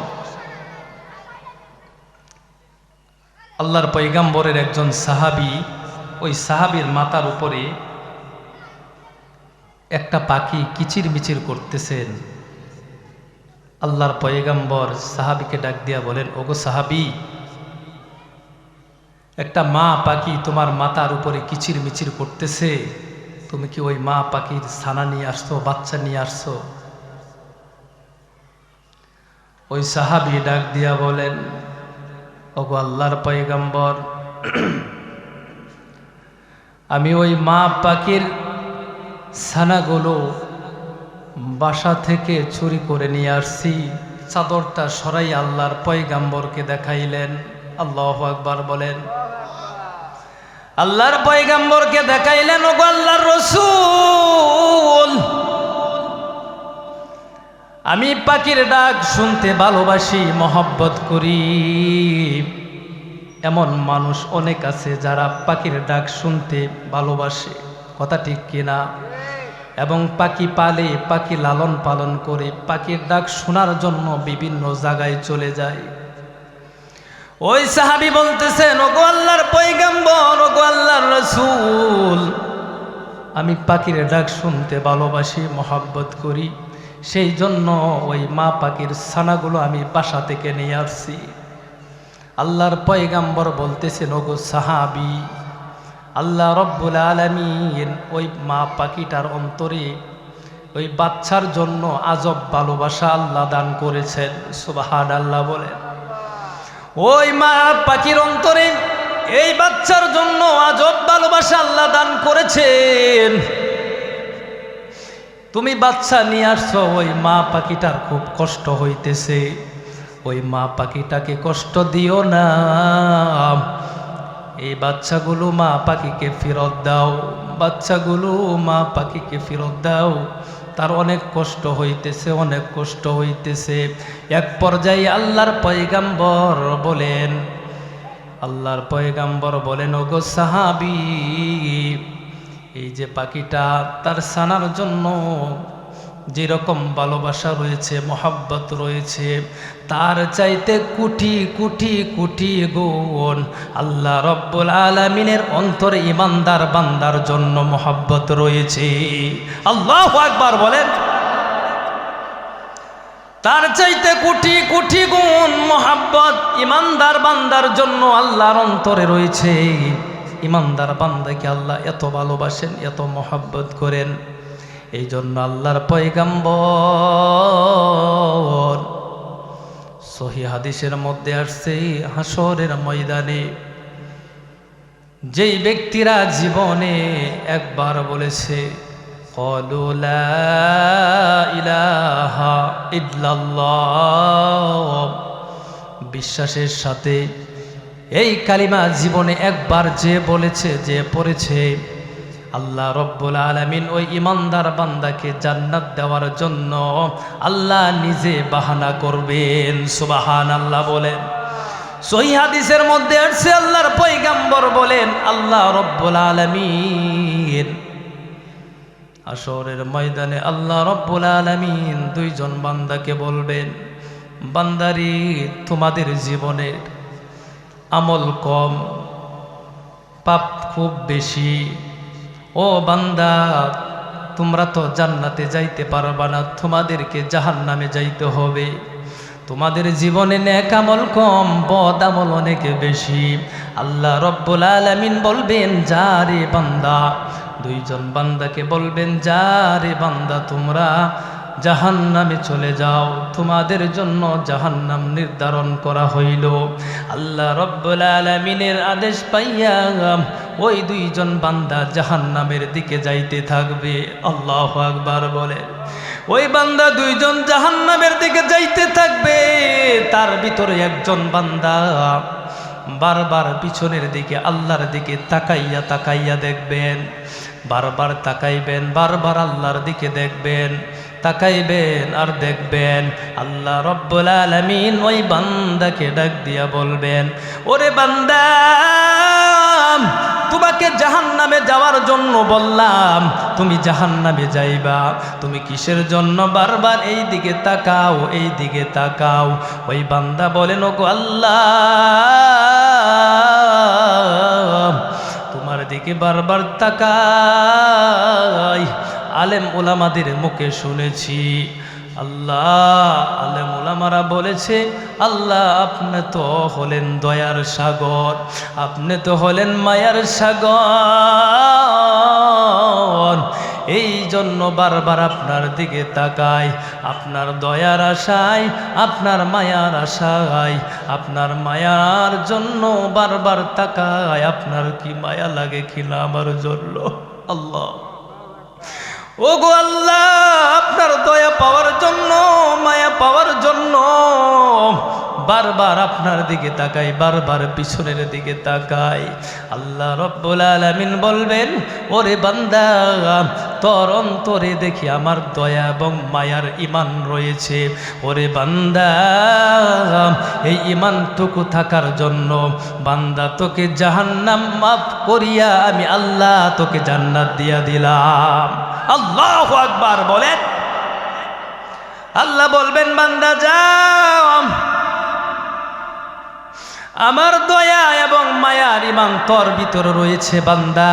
আল্লাহর পয়গম্বরের একজন সাহাবী, ওই সাহাবীর মাথার উপরে একটা পাখি কিচির মিচির করতেছেন। আল্লাহর পয়গম্বর সাহাবীকে ডাক দিয়া বলেন, ওগো সাহাবী, একটা মা পাখি তোমার মাথার উপরে কিচির মিচির করতেছে, তুমি কি ওই মা পাখির ছানা নিয়ে আসছো, বাচ্চা নিয়ে আসছো? ওই সাহাবী ডাক দিয়া বলেন, ওগো আল্লাহর পয়গম্বর, আমি ওই মা পাখির ছানাগুলো বাসা থেকে চুরি করে নিয়ে আসছি। চাদরটা সরাই আল্লাহর পয়গম্বরকে দেখাইলেন। আল্লাহু আকবার বলেন। আল্লাহর পয়গম্বরকে দেখাইলেন, ওগো আল্লাহর রাসূল, আমি পাখির ডাক শুনতে ভালোবাসি, মহব্বত করি। এমন মানুষ অনেক আছে যারা পাখির ডাক শুনতে ভালোবাসে, কথা ঠিক কিনা? এবং পাখি পালে, পাখি লালন পালন করে, পাখির ডাক শোনার জন্য বিভিন্ন জায়গায় চলে যায়। ওই সাহাবী বলতেছেন, ওগো আল্লাহর পয়গম্বর, ওগো আল্লাহর রাসূল, আমি পাখির ডাক শুনতে ভালোবাসি, মহব্বত করি, সেই জন্য ওই মা পাখির ছানাগুলো আমি বাসা থেকে নিয়ে আসছি। আল্লাহর পয়গাম্বর বলতেছেন, ওগো সাহাবী, আল্লাহ রব্বুল আলামিন ওই মা পাখিটার অন্তরে ওই বাচ্চার জন্য আজব ভালোবাসা আল্লাহ দান করেছেন। সুবহানাল্লাহ বলেন। ওই মা পাখির অন্তরে এই বাচ্চার জন্য আজব ভালোবাসা আল্লাহ দান করেছেন। তুমি বাচ্চা নিয়ে আসছো, ওই মা পাখিটার খুব কষ্ট হইতেছে, ওই মা পাখিটাকে কষ্ট দিও না, এই বাচ্চাগুলো মা পাখিকে ফেরত দাও, বাচ্চাগুলো মা পাখিকে ফেরত দাও, তার অনেক কষ্ট হইতেছে, অনেক কষ্ট হইতেছে। এক পর্যায়ে আল্লাহর পয়গাম্বর বলেন, আল্লাহর পয়গাম্বর বলেন, ওগো সাহাবী, এই যে পাখিটা তার ছানার জন্য যেরকম ভালোবাসা রয়েছে, মহব্বত রয়েছে, তার চাইতে কোটি কোটি কোটি গুণ আল্লাহ রব্বুল আলামিনের অন্তরে ইমানদার বান্দার জন্য মহব্বত রয়েছে। আল্লাহু আকবার বলেন। তার চাইতে কোটি কোটি গুণ মহব্বত ইমানদার বান্দার জন্য আল্লাহর অন্তরে রয়েছে। ইমানদার বান্দাকে আল্লাহ এত ভালোবাসেন, এত মহব্বত করেন। এই জন্য আল্লাহর পয়গাম্বর সহিহ হাদিসের মধ্যে আসছে, হাসরের ময়দানে যেই ব্যক্তিরা জীবনে একবার বলেছে ক্বালু লা ইলাহা ইল্লাল্লাহ, বিশ্বাসের সাথে এই কালিমা জীবনে একবার যে বলেছে, যে পড়েছে, আল্লাহ রব্বুল আলামিন ওই ইমানদার বান্দাকে জান্নাত দেওয়ার জন্য আল্লাহ নিজে বাহানা করবেন। সুবহানাল্লাহ বলেন। সহিহ হাদিসের মধ্যে আসছে, আল্লাহর পয়গাম্বর বলেন, আল্লাহ রব্বুল আলামিন হাসরের ময়দানে আল্লাহ রব্বুল আলামিন দুইজন বান্দাকে বলবেন, বান্দারি তোমাদের জীবনের আমল কম, পাপ খুব বেশি, ও বান্দা তোমরা তো জান্নাতে যাইতে পারবা না, তোমাদেরকে জাহান্নামে যাইতে হবে। তোমাদের জীবনে নেক আমল কম, বদ আমল অনেক বেশি। আল্লাহ রব্বুল আলামিন বলবেন, যা রে বান্দা, দুইজন বান্দাকে বলবেন, যা রে বান্দা, তোমরা জাহান্নামে চলে যাও, তোমাদের জন্য জাহান্নাম নির্ধারণ করা হইল। আল্লাহ রব্বুল আলামিনের আদেশ পাইয়া ওই দুইজন বান্দা জাহান্নামের দিকে যাইতে থাকবে। আল্লাহু আকবার বলে। ওই বান্দা দুইজন জাহান্নামের দিকে যাইতে থাকবে, তার ভিতরে একজন বান্দা বারবার পিছনের দিকে আল্লাহর দিকে তাকাইয়া তাকাইয়া দেখবেন, বারবার তাকাইবেন, বারবার আল্লাহর দিকে দেখবেন, তাকাইবেন আর দেখবেন আল্লাহ রব্বুল আলামিন ওই বান্দাকে ডাক দিয়া বলবেন, ওরে বান্দা, তোমাকে জাহান্নামে যাওয়ার জন্য বললাম, তুমি জাহান্নামে যাইবা, তুমি কিসের জন্য বারবার এই দিকে তাকাও, এই দিকে তাকাও? ওই বান্দা বলেন, ওগো আল্লাহ, তোমার দিকে বারবার তাকাই, আলেম ওলামাদের মুখে শুনেছি, আল্লাহ, আলেম ওলামারা বলেছে, আল্লাহ আপনি তো হলেন দয়ার সাগর, আপনি তো হলেন মায়ার সাগর, এই জন্য বারবার আপনার দিকে তাকাই, আপনার দয়ার আশায়, আপনার মায়ার আশায়, আপনার মায়ার জন্য বারবার তাকাই, আপনার কি মায়া লাগে কিনা আমার জন্য। আল্লাহ, ওগো আল্লাহ, আপনার দয়া পাওয়ার জন্য, মায়া পাওয়ার জন্য বারবার আপনার দিকে তাকাই, বারবার পিছনের দিকে তাকাই। আল্লাহ রব্বুল আলামিন বলবেন, ওরে বান্দা, তোর অন্তরে দেখি আমার দয়া এবং মায়ার ঈমান রয়েছে। ওরে বান্দা, এই ঈমানটুকু থাকার জন্য বান্দা তোকে জাহান্নাম মাফ করিয়া আমি আল্লাহ তোকে জান্নাত দিয়া দিলাম। আল্লাহু আকবার বলেন। আল্লাহ বলবেন, বান্দা যাও, আমার দয়া এবং মায়ার ঈমান তোর ভিতরে রয়েছে বান্দা,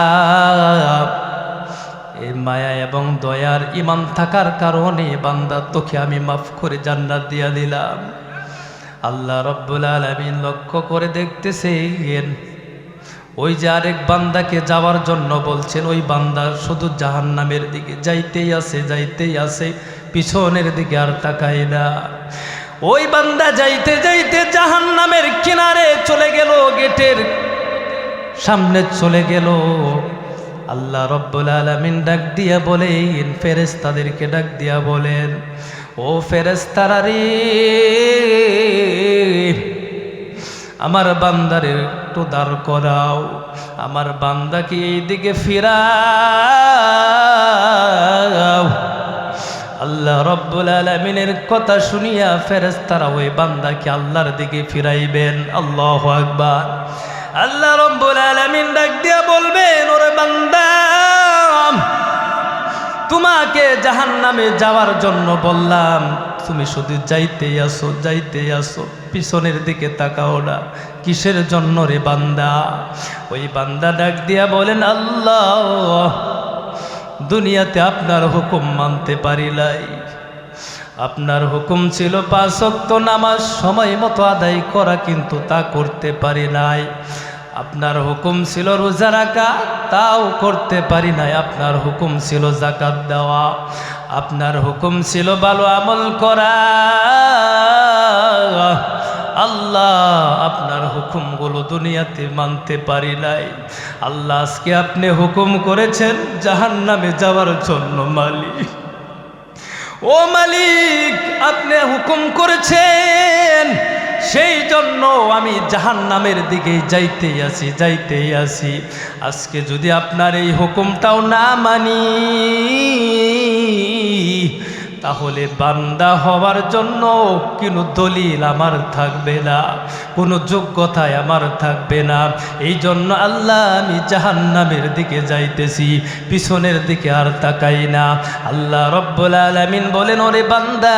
এই মায়া এবং দয়ার ইমান থাকার কারণে বান্দা তোকে আমি মাফ করে জান্নাত দিয়া দিলাম। আল্লাহ রব্বুল আলামিন লক্ষ্য করে দেখতেছেন, ওই যে আরেক বান্দাকে যাওয়ার জন্য বলছেন, ওই বান্দা শুধু জাহান্নামের দিকে যাইতেই আছে, পিছনের দিকে আর তাকায় না। ওই বান্দা যাইতে যাইতে জাহান্নামের কিনারে চলে গেল, গেটের সামনে চলে গেল। আল্লাহ রব্বুল আলামিন ডাক দিয়া বলেন, ফেরেশতাদেরকে ডাক দিয়া বলেন, ও ফেরেশতারা রে, আমার বান্দারে একটু দাঁড় করাও, আমার বান্দাকে এইদিকে ফিরাও। আল্লাহ রব্বুল আলামিনের কথা শুনিয়া ফেরেশতারা ওই বান্দাকে আল্লাহর দিকে ফিরাইবেন। আল্লাহু আকবার। আল্লাহ রব্বুল আলামিন ডাক দিয়া বলবেন, ওরে বান্দা, তোমাকে জাহান্নামে যাওয়ার জন্য বললাম, তুমি শুধু যাইতেই আসো, পিছনের দিকে তাকাও না, কিসের জন্য রে বান্দা? ওই বান্দা ডাক দিয়া বলেন, আল্লাহ, দুনিয়াতে আপনার হুকুম মানতে পারি নাই। আপনার হুকুম ছিল 5 ওয়াক্ত নামাজ সময় মতো আদায় করা, কিন্তু তা করতে পারি নাই। আপনার হুকুম ছিল রোজা রাখা, তাও করতে পারি নাই। আপনার হুকুম ছিল যাকাত দেওয়া, আপনার হুকুম ছিল ভালো আমল করা। আল্লাহ, আপনার হুকুমগুলো দুনিয়াতে মানতে পারি নাই। আল্লাহ, আজকে আপনি হুকুম করেছেন জাহান্নামে যাওয়ার জন্য। মালিক, ও মালিক, আপনি হুকুম করেছেন, সেই জন্য আমি জাহান্নামের দিকে যাইতেই আছি। আজকে যদি আপনার এই হুকুমটাও না মানি, তাহলে বান্দা হওয়ার জন্য কোনো দলিল আমার থাকবে না, কোনো যোগ্যতায় আমার থাকবে না। এই জন্য আল্লাহ, আমি জাহান্নামের দিকে যাইতেছি, পিছনের দিকে আর তাকাই না। আল্লাহ রব্বুল আলামিন বলেন, ওরে বান্দা,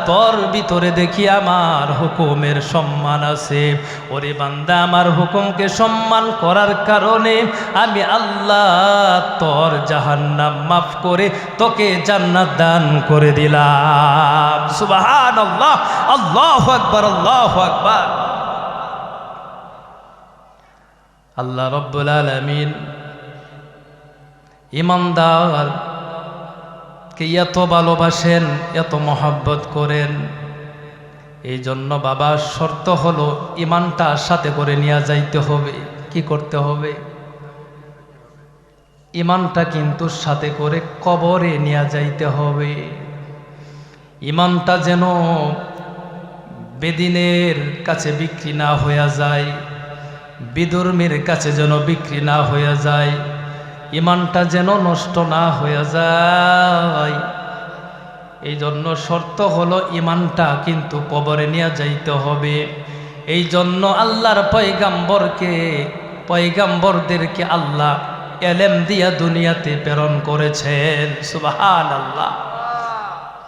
তোর ভিতরে দেখি আমার হুকুমের সম্মান আছে। ওরে বান্দা, আমার হুকুমকে সম্মান করার কারণে আমি আল্লাহ তোর জাহান্নাম মাফ করে তোকে জান্নাত দান করে দিলাম। সুবহানাল্লাহ, আল্লাহু আকবার, আল্লাহু আকবার। আল্লাহ রব্বুল আলামিন ইমানদার কে এত ভালোবাসেন, এত মহব্বত করেন। এই জন্য বাবা, শর্ত হলো ইমানটা সাথে করে নিয়ে যাইতে হবে। কি করতে হবে? ইমানটা কিন্তু সাথে করে কবরে নিয়ে যাইতে হবে। ইমানটা যেন বেদিনের কাছে বিক্রি না হয়ে যায়, বিধর্মীর কাছে যেন বিক্রি না হয়ে যায়, ইমানটা যেন নষ্ট না হয়ে যায়। এই জন্য শর্ত হলো ইমানটা কিন্তু কবরে নিয়ে যাইতে হবে। এই জন্য আল্লাহর পয়গাম্বরদেরকে আল্লাহ এলেম দিয়া দুনিয়াতে প্রেরণ করেছেন। সুবহানাল্লাহ।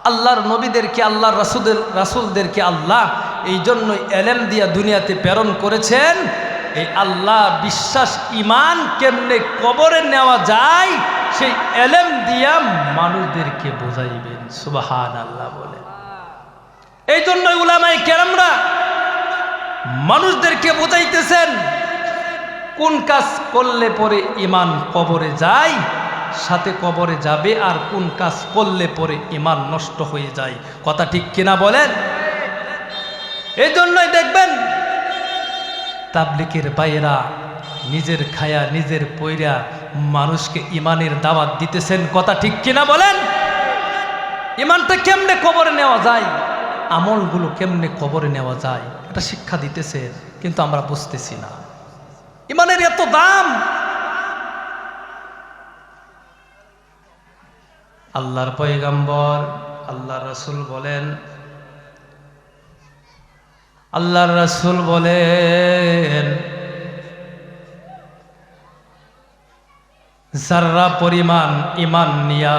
আল্লাহর নবীদেরকে, আল্লাহর রাসূলদেরকে আল্লাহ এই জন্য এলেম দিয়া দুনিয়াতে প্রেরণ করেছেন। এই আল্লাহ বিশ্বাস, ইমান কেমনে কবরে নেওয়া যায়, সেই এলেম দিয়া মানুষদেরকে বোঝাইবেন। সুবহানাল্লাহ বলে। এই জন্য উলামায়ে কেরামরা মানুষদেরকে বোঝাইতেছেন কোন কাজ করলে পরে ইমান কবরে যায়, সাথে কবরে যাবে, আর কোন কাজ করলে পরে ইমান নষ্ট হয়ে যায়। কথা ঠিক কিনা বলেন? এই জন্যই দেখবেন তাবলীগের ভাইয়েরা নিজের খায়া নিজের পয়রা মানুষকে ইমানের দাওয়াত দিতেছেন। কথা ঠিক কিনা বলেন? ইমানটা কেমনে কবরে নেওয়া যায়, আমলগুলো কেমনে কবরে নেওয়া যায়, এটা শিক্ষা দিতেছেন, কিন্তু আমরা বুঝতেছি না। ইমানের এত দাম। আল্লাহর পয়গম্বর, আল্লাহর রাসূল বলেন, আল্লাহর রাসূল বলেন, যারা পরিমাণ ইমান নিয়া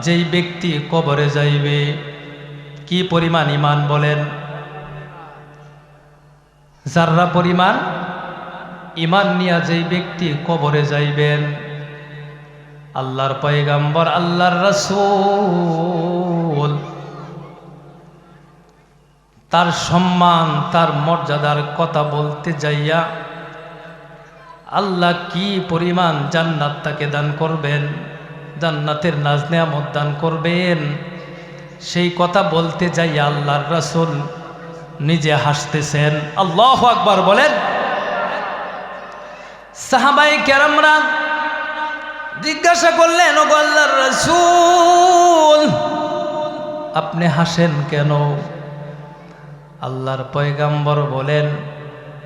যেই ব্যক্তি কবরে যাইবে, কি পরিমাণ ইমান বলেন? যারা পরিমাণ ইমান নিয়া যেই ব্যক্তি কবরে যাইবেন, আল্লাহর পয়গম্বর, আল্লাহর রাসূল তার সম্মান, তার মর্যাদার কথা বলতে যাইয়া আল্লাহ কি পরিমাণ জান্নাত তাকে দান করবেন, জান্নাতের নাজ নেয়ামত দান করবেন, সেই কথা বলতে যাইয়া আল্লাহর রাসূল নিজে হাসতেছেন। আল্লাহু আকবার বলেন। সাহাবায়ে কেরামরা জিজ্ঞাসা করলেন, ওগো আল্লাহর রাসূল, আপনি হাসেন কেন? আল্লাহর পয়গম্বর বলেন,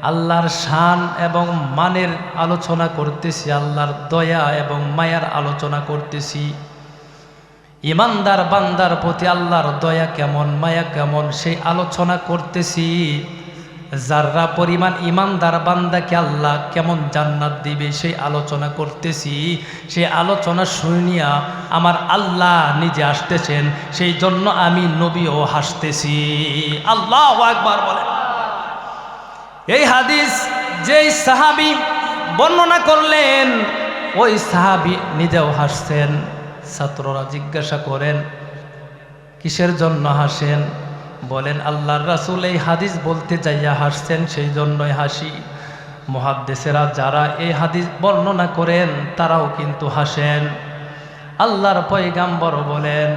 আল্লাহর শান এবং মানের আলোচনা করতেছি, আল্লাহর দয়া এবং মায়ার আলোচনা করতেছি। ইমানদার বান্দার প্রতি আল্লাহর দয়া কেমন, মায়া কেমন, সেই আলোচনা করতেছি। যারা পরিমাণ ইমানদার বান্দাকে আল্লাহ কেমন জান্নাত দিবে সেই আলোচনা করতেছি। সেই আলোচনা শুনিয়া আমার আল্লাহ নিজে আসতেছেন, সেই জন্য আমি নবীও হাসতেছি। আল্লাহু আকবার বলেন। এই হাদিস যেই সাহাবী বর্ণনা করলেন, ওই সাহাবী নিজেও হাসছেন। ছাত্ররা জিজ্ঞাসা করেন, কিসের জন্য হাসেন? বলেন, আল্লাহর রাসূল এই হাদিস বলতে যাইয়া হাসছেন, সেই জন্যই হাসি। মুহাদ্দিসেরা যারা এই হাদিস বর্ণনা করেন তারাও কিন্তু হাসেন। আল্লাহর পয়গম্বর বলেন,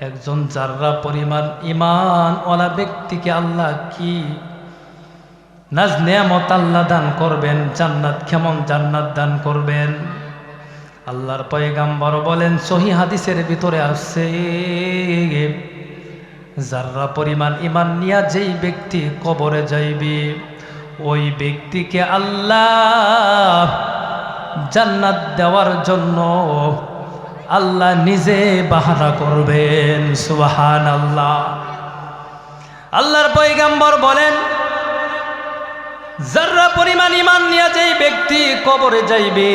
একজন যারা পরিমাণ ঈমানওয়ালা ব্যক্তিকে আল্লাহ কি নাজ নেয়ামত আল্লাহ দান করবেন, জান্নাত কেমন জান্নাত দান করবেন। আল্লাহর পয়গম্বর বলেন, সহিহ হাদিসের ভিতরে আসছে, যারা পরিমাণ ঈমান নিয়া যেই ব্যক্তি কবরে যাইবে, ওই ব্যক্তিকে আল্লাহ জান্নাত দেওয়ার জন্য আল্লাহ নিজে বাহানা করবেন। সুবহানাল্লাহ। আল্লাহর পয়গম্বর বলেন, যারা পরিমাণ ঈমান নিয়া যেই ব্যক্তি কবরে যাইবে,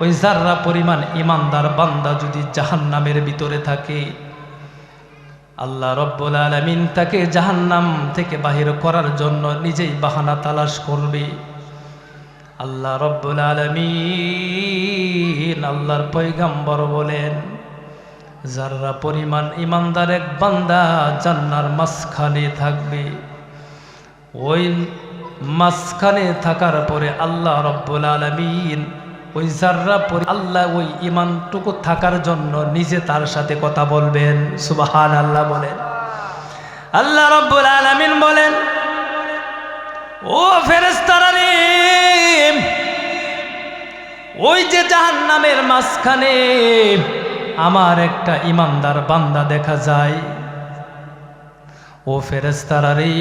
ওই যারা পরিমাণ ঈমানদার বান্দা যদি জাহান্নামের ভিতরে থাকে, আল্লাহ রব্বুল আলামিন তাকে জাহান্নাম থেকে বাহির করার জন্য নিজেই বাহানা তালাশ করবে। আল্লাহ রব্বুল আলামিন, আল্লাহর পয়গম্বর বলেন, যারা পরিমাণ ঈমানদার এক বান্দা জান্নার মাঝখানে থাকবে, ওই মাঝখানে থাকার পরে আল্লাহ রব্বুল আলামিন ওই যারা আল্লাহ ওই ঈমানটুকু থাকার জন্য নিজে তার সাথে কথা বলবেন। সুবহানাল্লাহ বলেন। আল্লাহ রব্বুল আলামিন বলেন, ও ফেরেশতারা রে, ওই যে জাহান্নামের মাঝখানে আমার একটা ঈমানদার বান্দা দেখা যায়, ও ফেরেশতারা রে,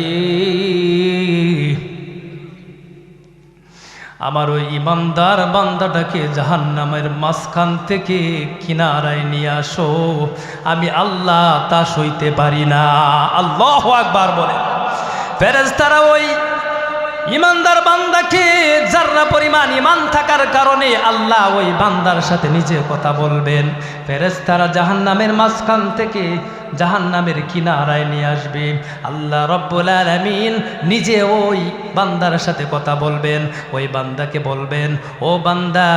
আমার ওই ঈমানদার বান্দাটাকে জাহান্নামের মাঝখান থেকে কিনারায় নিয়ে আসো, আমি আল্লাহ তা সইতে পারি না। আল্লাহু আকবার বলে। ফেরেশতারা ওই ঈমানদার বান্দাকে যারা পরিমাণ ঈমান থাকার কারণে আল্লাহ ওই বান্দার সাথে নিজে কথা বলবেন। ফেরেশতারা জাহান্নামের মাঝখান থেকে জাহান্নামের কিনারায় নিয়ে আসবে। আল্লাহ রব্বুল আলামিন নিজে ওই বান্দার সাথে কথা বলবেন। ওই বান্দাকে বলবেন, ও বান্দা,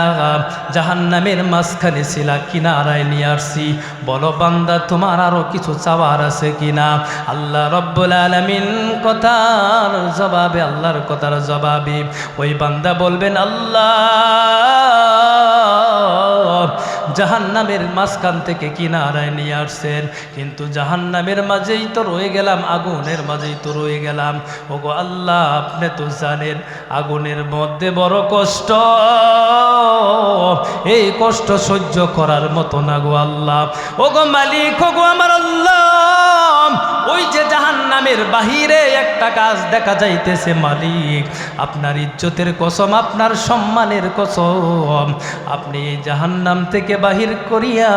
জাহান্নামের মাঝখানে ছিলা, কিনারায় নিয়ে আসছি, বলো বান্দা তোমার আরো কিছু চাওয়ার আছে কিনা? আল্লাহ রব্বুল আলামিন কথার জবাবে, আল্লাহর কথার জবাবে ওই বান্দা বলবেন, আল্লাহ জাহান্নামের মাঝখান থেকে কিনারায় নিয়ে আসছেন, কিন্তু জাহান্নামের মাঝেই তো রয়ে গেলাম, আগুনের মাঝেই তো রয়ে গেলাম। ওগো আল্লাহ, আপনি তো জানেন আগুনের মধ্যে বড় কষ্ট, এই কষ্ট সহ্য করার মতো না গো আল্লাহ। ওগো মালিক, ওগো আমার আল্লাহ, ওই যে জাহান্নামের বাহিরে একটা কাজ দেখা যাইতেছে, মালিক আপনার ইজ্জতের কসম, আপনার সম্মানের কসম, আপনি এই জাহান্নাম থেকে বাহির করিয়া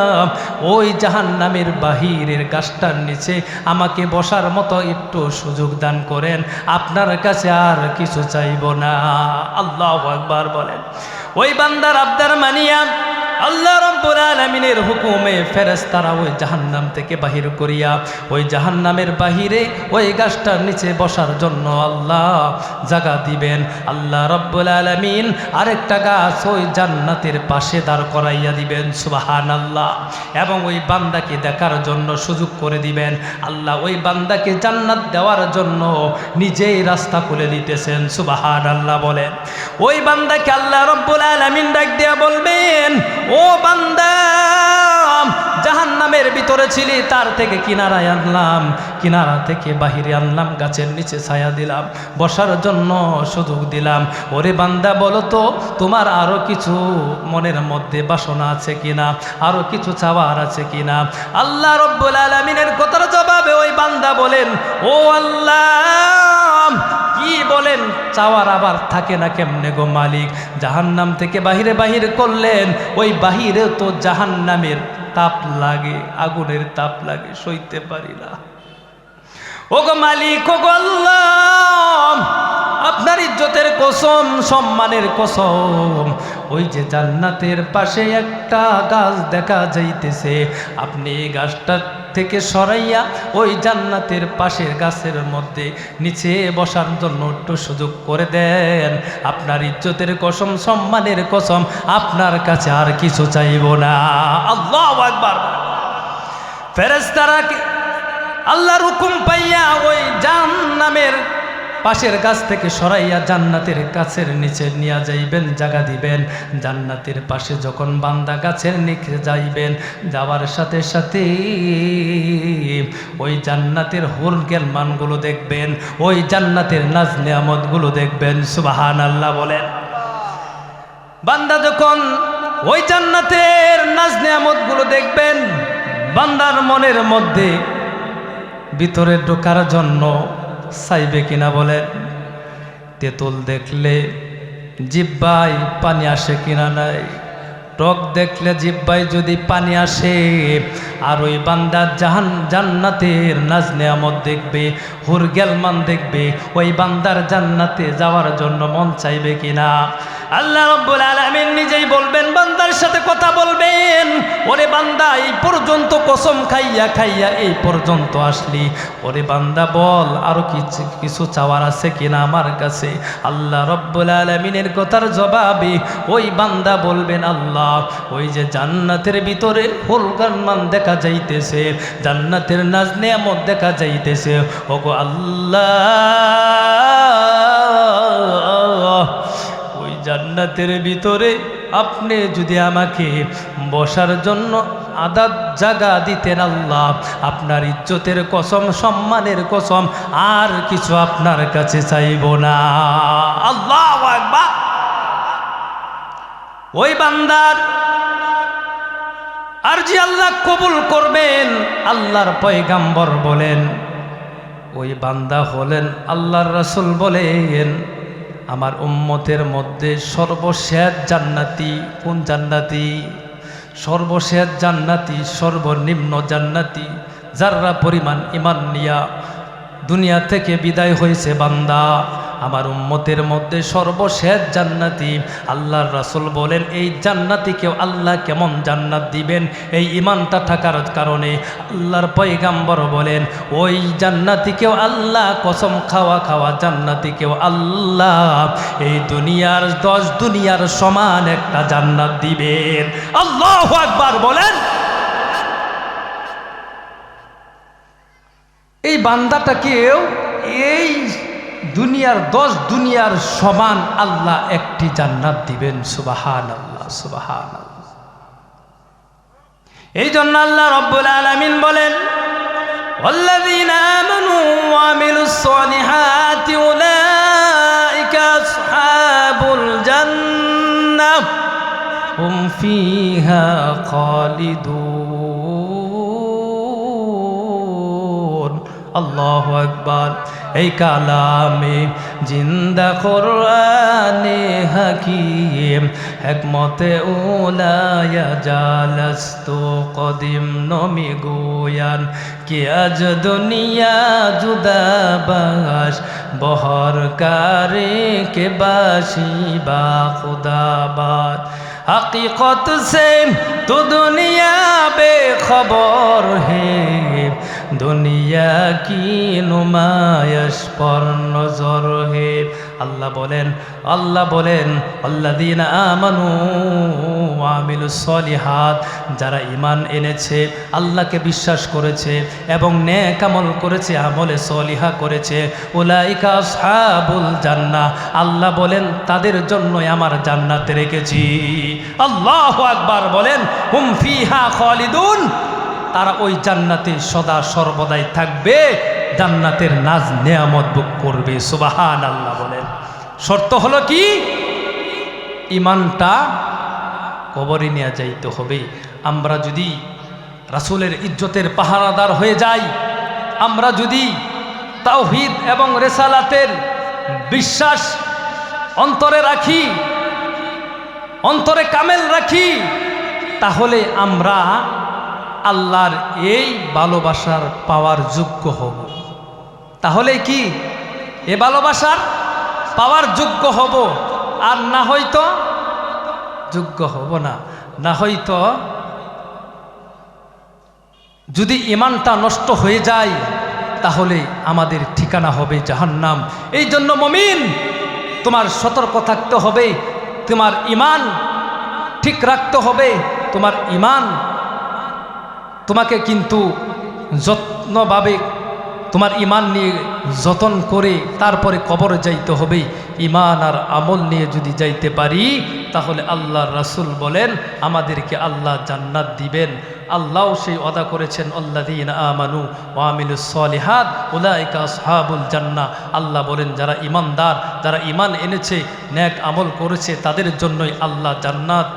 ওই জাহান্নামের বাহিরের গাছটার নিচে আমাকে বসার মতো একটু সুযোগ দান করেন, আপনার কাছে আর কিছু চাইব না। আল্লাহু আকবার বলেন। ওই বান্দার আবদার মানিয়া আল্লাহ রাব্বুল আলামিনের হুকুমে ফেরেশতারা ওই জাহান্নাম থেকে বাহির করিয়া ওই জাহান্নামের বাহিরে ওই গাছটার নিচে বসার জন্য আল্লাহ জায়গা দিবেন। আল্লাহ রাব্বুল আলামিন আরেকটা গাছ ওই জান্নাতের পাশে দাঁড় করাইয়া দিবেন, সুবহানাল্লাহ। এবং ওই বান্দাকে দেখার জন্য সুযোগ করে দিবেন। আল্লাহ ওই বান্দাকে জান্নাত দেওয়ার জন্য নিজেই রাস্তা খুলে দিতেছেন, সুবহানাল্লাহ বলেন। ওই বান্দাকে আল্লাহ রাব্বুল আলামিন ডাক দিয়া বলবেন, ও বান্দা, জাহান্নামের ভিতরে ছিলি, তার থেকে কিনারায় আনলাম, কিনারা থেকে বাহিরে আনলাম, গাছের নিচে ছায়া দিলাম, বসার জন্য সুযোগ দিলাম। ওরে বান্দা, বলো তো তোমার আরো কিছু মনের মধ্যে বাসনা আছে কিনা, আরো কিছু চাওয়ার আছে কিনা? আল্লাহ রাব্বুল আলামিনের কথার জবাবে ওই বান্দা বলেন, ও আল্লাহ, কি বলেন, চাওয়ার আবার থাকে না কেমনে গো মালিক? জাহান্নাম থেকে বাহির করলেন, ওই বাহিরে তো জাহান্নামের তাপ লাগে, আগুনের তাপ লাগে, সইতে পারি না। ও গো মালিক, ও গো আল্লাহ, আপনার ইজ্জতের কসম, সম্মানের কসম, ওই যে জান্নাতের পাশে একটা গাছ দেখা যাইতেছে, আপনি এই গাছটা থেকে সরাইয়া ওই জান্নাতের পাশের গাছের মধ্যে নিচে বসার জন্য একটু সুযোগ করে দেন। আপনার ইজ্জতের কসম, সম্মানের কসম, আপনার কাছে আর কিছু চাইব না। আল্লাহু আকবার। ফেরেশতারা আল্লাহর হুকুম পাইয়া ওই জাহান্নামের পাশের গাছ থেকে সরাইয়া জান্নাতের গাছের নিচে নিয়ে যাইবেন, জায়গা দিবেন। জান্নাতের পাশে যখন বান্দা গাছের নিচে যাইবেন, যাওয়ার সাথে সাথে ওই জান্নাতের হুরগেল মানগুলো দেখবেন, ওই জান্নাতের নাজ নিয়ামতগুলো দেখবেন, সুবহানাল্লাহ বলেন। বান্দা যখন ওই জান্নাতের নাজ নিয়ামতগুলো দেখবেন, বান্দার মনের মধ্যে ভিতরে ঢোকার জন্য চাইবে কিনা বলেন? তেঁতুল দেখলে জিহ্বায় পানি আসে কিনা নাই? টক দেখলে জিহ্বায় যদি পানি আসে, আর ওই বান্দা জান্নাতের নাজ নিয়ামত দেখবে, হুরগেলমান দেখবে, ওই বান্দার জান্নাতে যাওয়ার জন্য মন চাইবে কিনা? আল্লাহ রাব্বুল আলামিন নিজেই বলবেন, বান্দার সাথে কথা বলবেন, ওরে বান্দা, এই পর্যন্ত কসম খাইয়া খাইয়া এই পর্যন্ত আসলি, ওরে বান্দা বল আরো কিছু চাওয়ার আছে কিনা আমার কাছে? আল্লাহ রাব্বুল আলামিনের কথার জবাবে ওই বান্দা বলবেন, আল্লাহ, ওই যে জান্নাতের ভিতরে হুরগেলমান দেখা যাইতেছে, জান্নাতের নাজ নিয়ামত দেখা যাইতেছে, ওগো আল্লাহ, ওই জান্নাতের ভিতরে আপনি যদি আমাকে বসার জন্য আদাত জায়গা দিতেন, আল্লাহ, আপনার ইজ্জতের কসম, সম্মানের কসম, আর কিছু আপনার কাছে চাইব না। আল্লাহু আকবার। ওই বান্দার আরজি আল্লাহ কবুল করবেন। আল্লাহর পয়গাম্বর বলেন, ওই বান্দা হলেন আল্লাহর রাসূল বলেন, আমার উম্মতের মধ্যে সর্বশেষ জান্নাতি কোন জান্নাতি? সর্বশেষ জান্নাতি, সর্বনিম্ন জান্নাতি, যারা পরিমাণ ঈমান নিয়া দুনিয়া থেকে বিদায় হয়েছে বান্দা, আমার উম্মতের মধ্যে সর্বশেষ জান্নাতি। আল্লাহর রাসূল বলেন, এই জান্নাতিকেও আল্লাহ কেমন জান্নাত দিবেন? এই ঈমানটা থাকার কারণে। আল্লাহর পয়গাম্বর বলেন, ওই জান্নাতিকেও আল্লাহ, কসম খাওয়া জান্নাতিকেও আল্লাহ এই দুনিয়ার 10 দুনিয়ার সমান একটা জান্নাত দিবেন। আল্লাহু আকবার বলেন। এই বান্দাটাকেও এই দুনিয়ার 10 দুনিয়ার সমান আল্লাহ একটি জান্নাত দিবেন। সুবহানাল্লাহ, সুবহানাল্লাহ। এই জন্য আল্লাহ রাব্বুল আলামিন বলেন, ওয়াল্লাযীনা আমানু ওয়া আমিলুস সলিহাতি উলাইকা আসহাবুল জান্নাহ হুম ফিহা খালিদুন। আল্লাহু আকবার। এই কালামে জিন্দা কোরআনে হাকিম হিকমতে উলায়া জালাস্তু কদিম নমি গোয়ান কি আজ দুনিয়া জুদাবাস বহর কারে কে বাসি বা খুদাবাদ। हकीकत से तो दुनिया बेखबर है, दुनिया की नुमाइश पर नजर है। আল্লাহ বলেন আল্লাযীনা আমানু ওয়া আমিলুস সলিহাত, যারা ঈমান এনেছে, আল্লাহকে বিশ্বাস করেছে এবং নেক আমল করেছে, আমলে সলিহা করেছে, উলাইকা আসহাবুল জান্নাহ, আল্লাহ বলেন তাদের জন্যই আমার জান্নাতে রেখেছি। আল্লাহু আকবার বলেন, হুম ফিহা খালিদুন, তারা ওই জান্নাতে সদা সর্বদাই থাকবে, জান্নাতের নাজ নেয়ামত ভোগ করবে। সুবহানাল্লাহ বলেন। শর্ত হলো কি? ঈমানটা কবরে নিয়ে যাইতে হবে। আমরা যদি রাসূলের ইজ্জতের পাহারাদার হয়ে যাই, আমরা যদি তাওহীদ এবং রিসালাতের বিশ্বাস অন্তরে রাখি, অন্তরে কামেল রাখি, তাহলে আমরা আল্লাহর এই ভালোবাসার পাওয়ার যোগ্য হব। তাহলে কি এ ভালোবাসার পাওয়ার যোগ্য হব, আর না হয়তো যোগ্য হব না। না হয়তো যদি ঈমানটা নষ্ট হয়ে যায়, তাহলে আমাদের ঠিকানা হবে জাহান্নাম। এই জন্য মুমিন, তোমার সতর্ক থাকতে হবে, তোমার ঈমান ঠিক রাখতে হবে। তোমার ঈমান তোমাকে কিন্তু যত্নভাবে তোমার ঈমান নিয়ে যতন করে তারপরে কবরে যাইতে হবে। ঈমান আর আমল নিয়ে যদি যাইতে পারি, তাহলে আল্লাহর রাসূল বলেন আমাদেরকে আল্লাহ জান্নাত দিবেন। আল্লাহও সেই ওয়াদা করেছেন, আল্লাযীনা আমানু ওয়া আমিলুস সলিহাত উলাইকা আসহাবুল জান্নাহ। আল্লাহ বলেন যারা ঈমানদার, যারা ঈমান এনেছে, নেক আমল করেছে, তাদের জন্যই আল্লাহ জান্নাত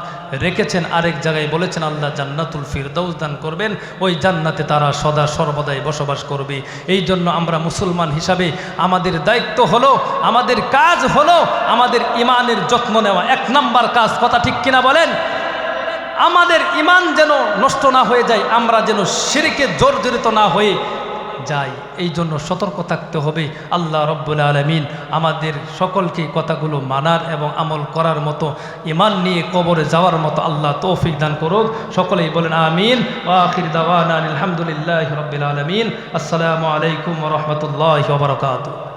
রেখেছেন। আরেক জায়গায় বলেছেন আল্লাহ জান্নাতুল ফিরদাউস দান করবেন, ওই জান্নাতে তারা সদা সর্বদাই বসবাস করবে। এই জন্য আমরা মুসলমান হিসাবে আমাদের দায়িত্ব হলো, আমাদের কাজ হলো আমাদের ঈমানের যত্ন নেওয়া। 1 নাম্বার কাজ, কথা ঠিক কিনা বলেন? আমাদের ঈমান যেন নষ্ট না হয়ে যায়, আমরা যেন শিরকে জর্জরিত না হয়ে যাই, এই জন্য সতর্ক থাকতে হবে। আল্লাহ রব্বুল আলামিন আমাদের সকলকে কথাগুলো মানার এবং আমল করার মতো, ঈমান নিয়ে কবরে যাওয়ার মতো আল্লাহ তৌফিক দান করুক। সকলেই বলেন আমিন। ওয়া আখির দাওয়ানা আলহামদুলিল্লাহি রাব্বিল আলামিন। আসসালামু আলাইকুম ওয়া রাহমাতুল্লাহি ওয়া বারাকাতুহু।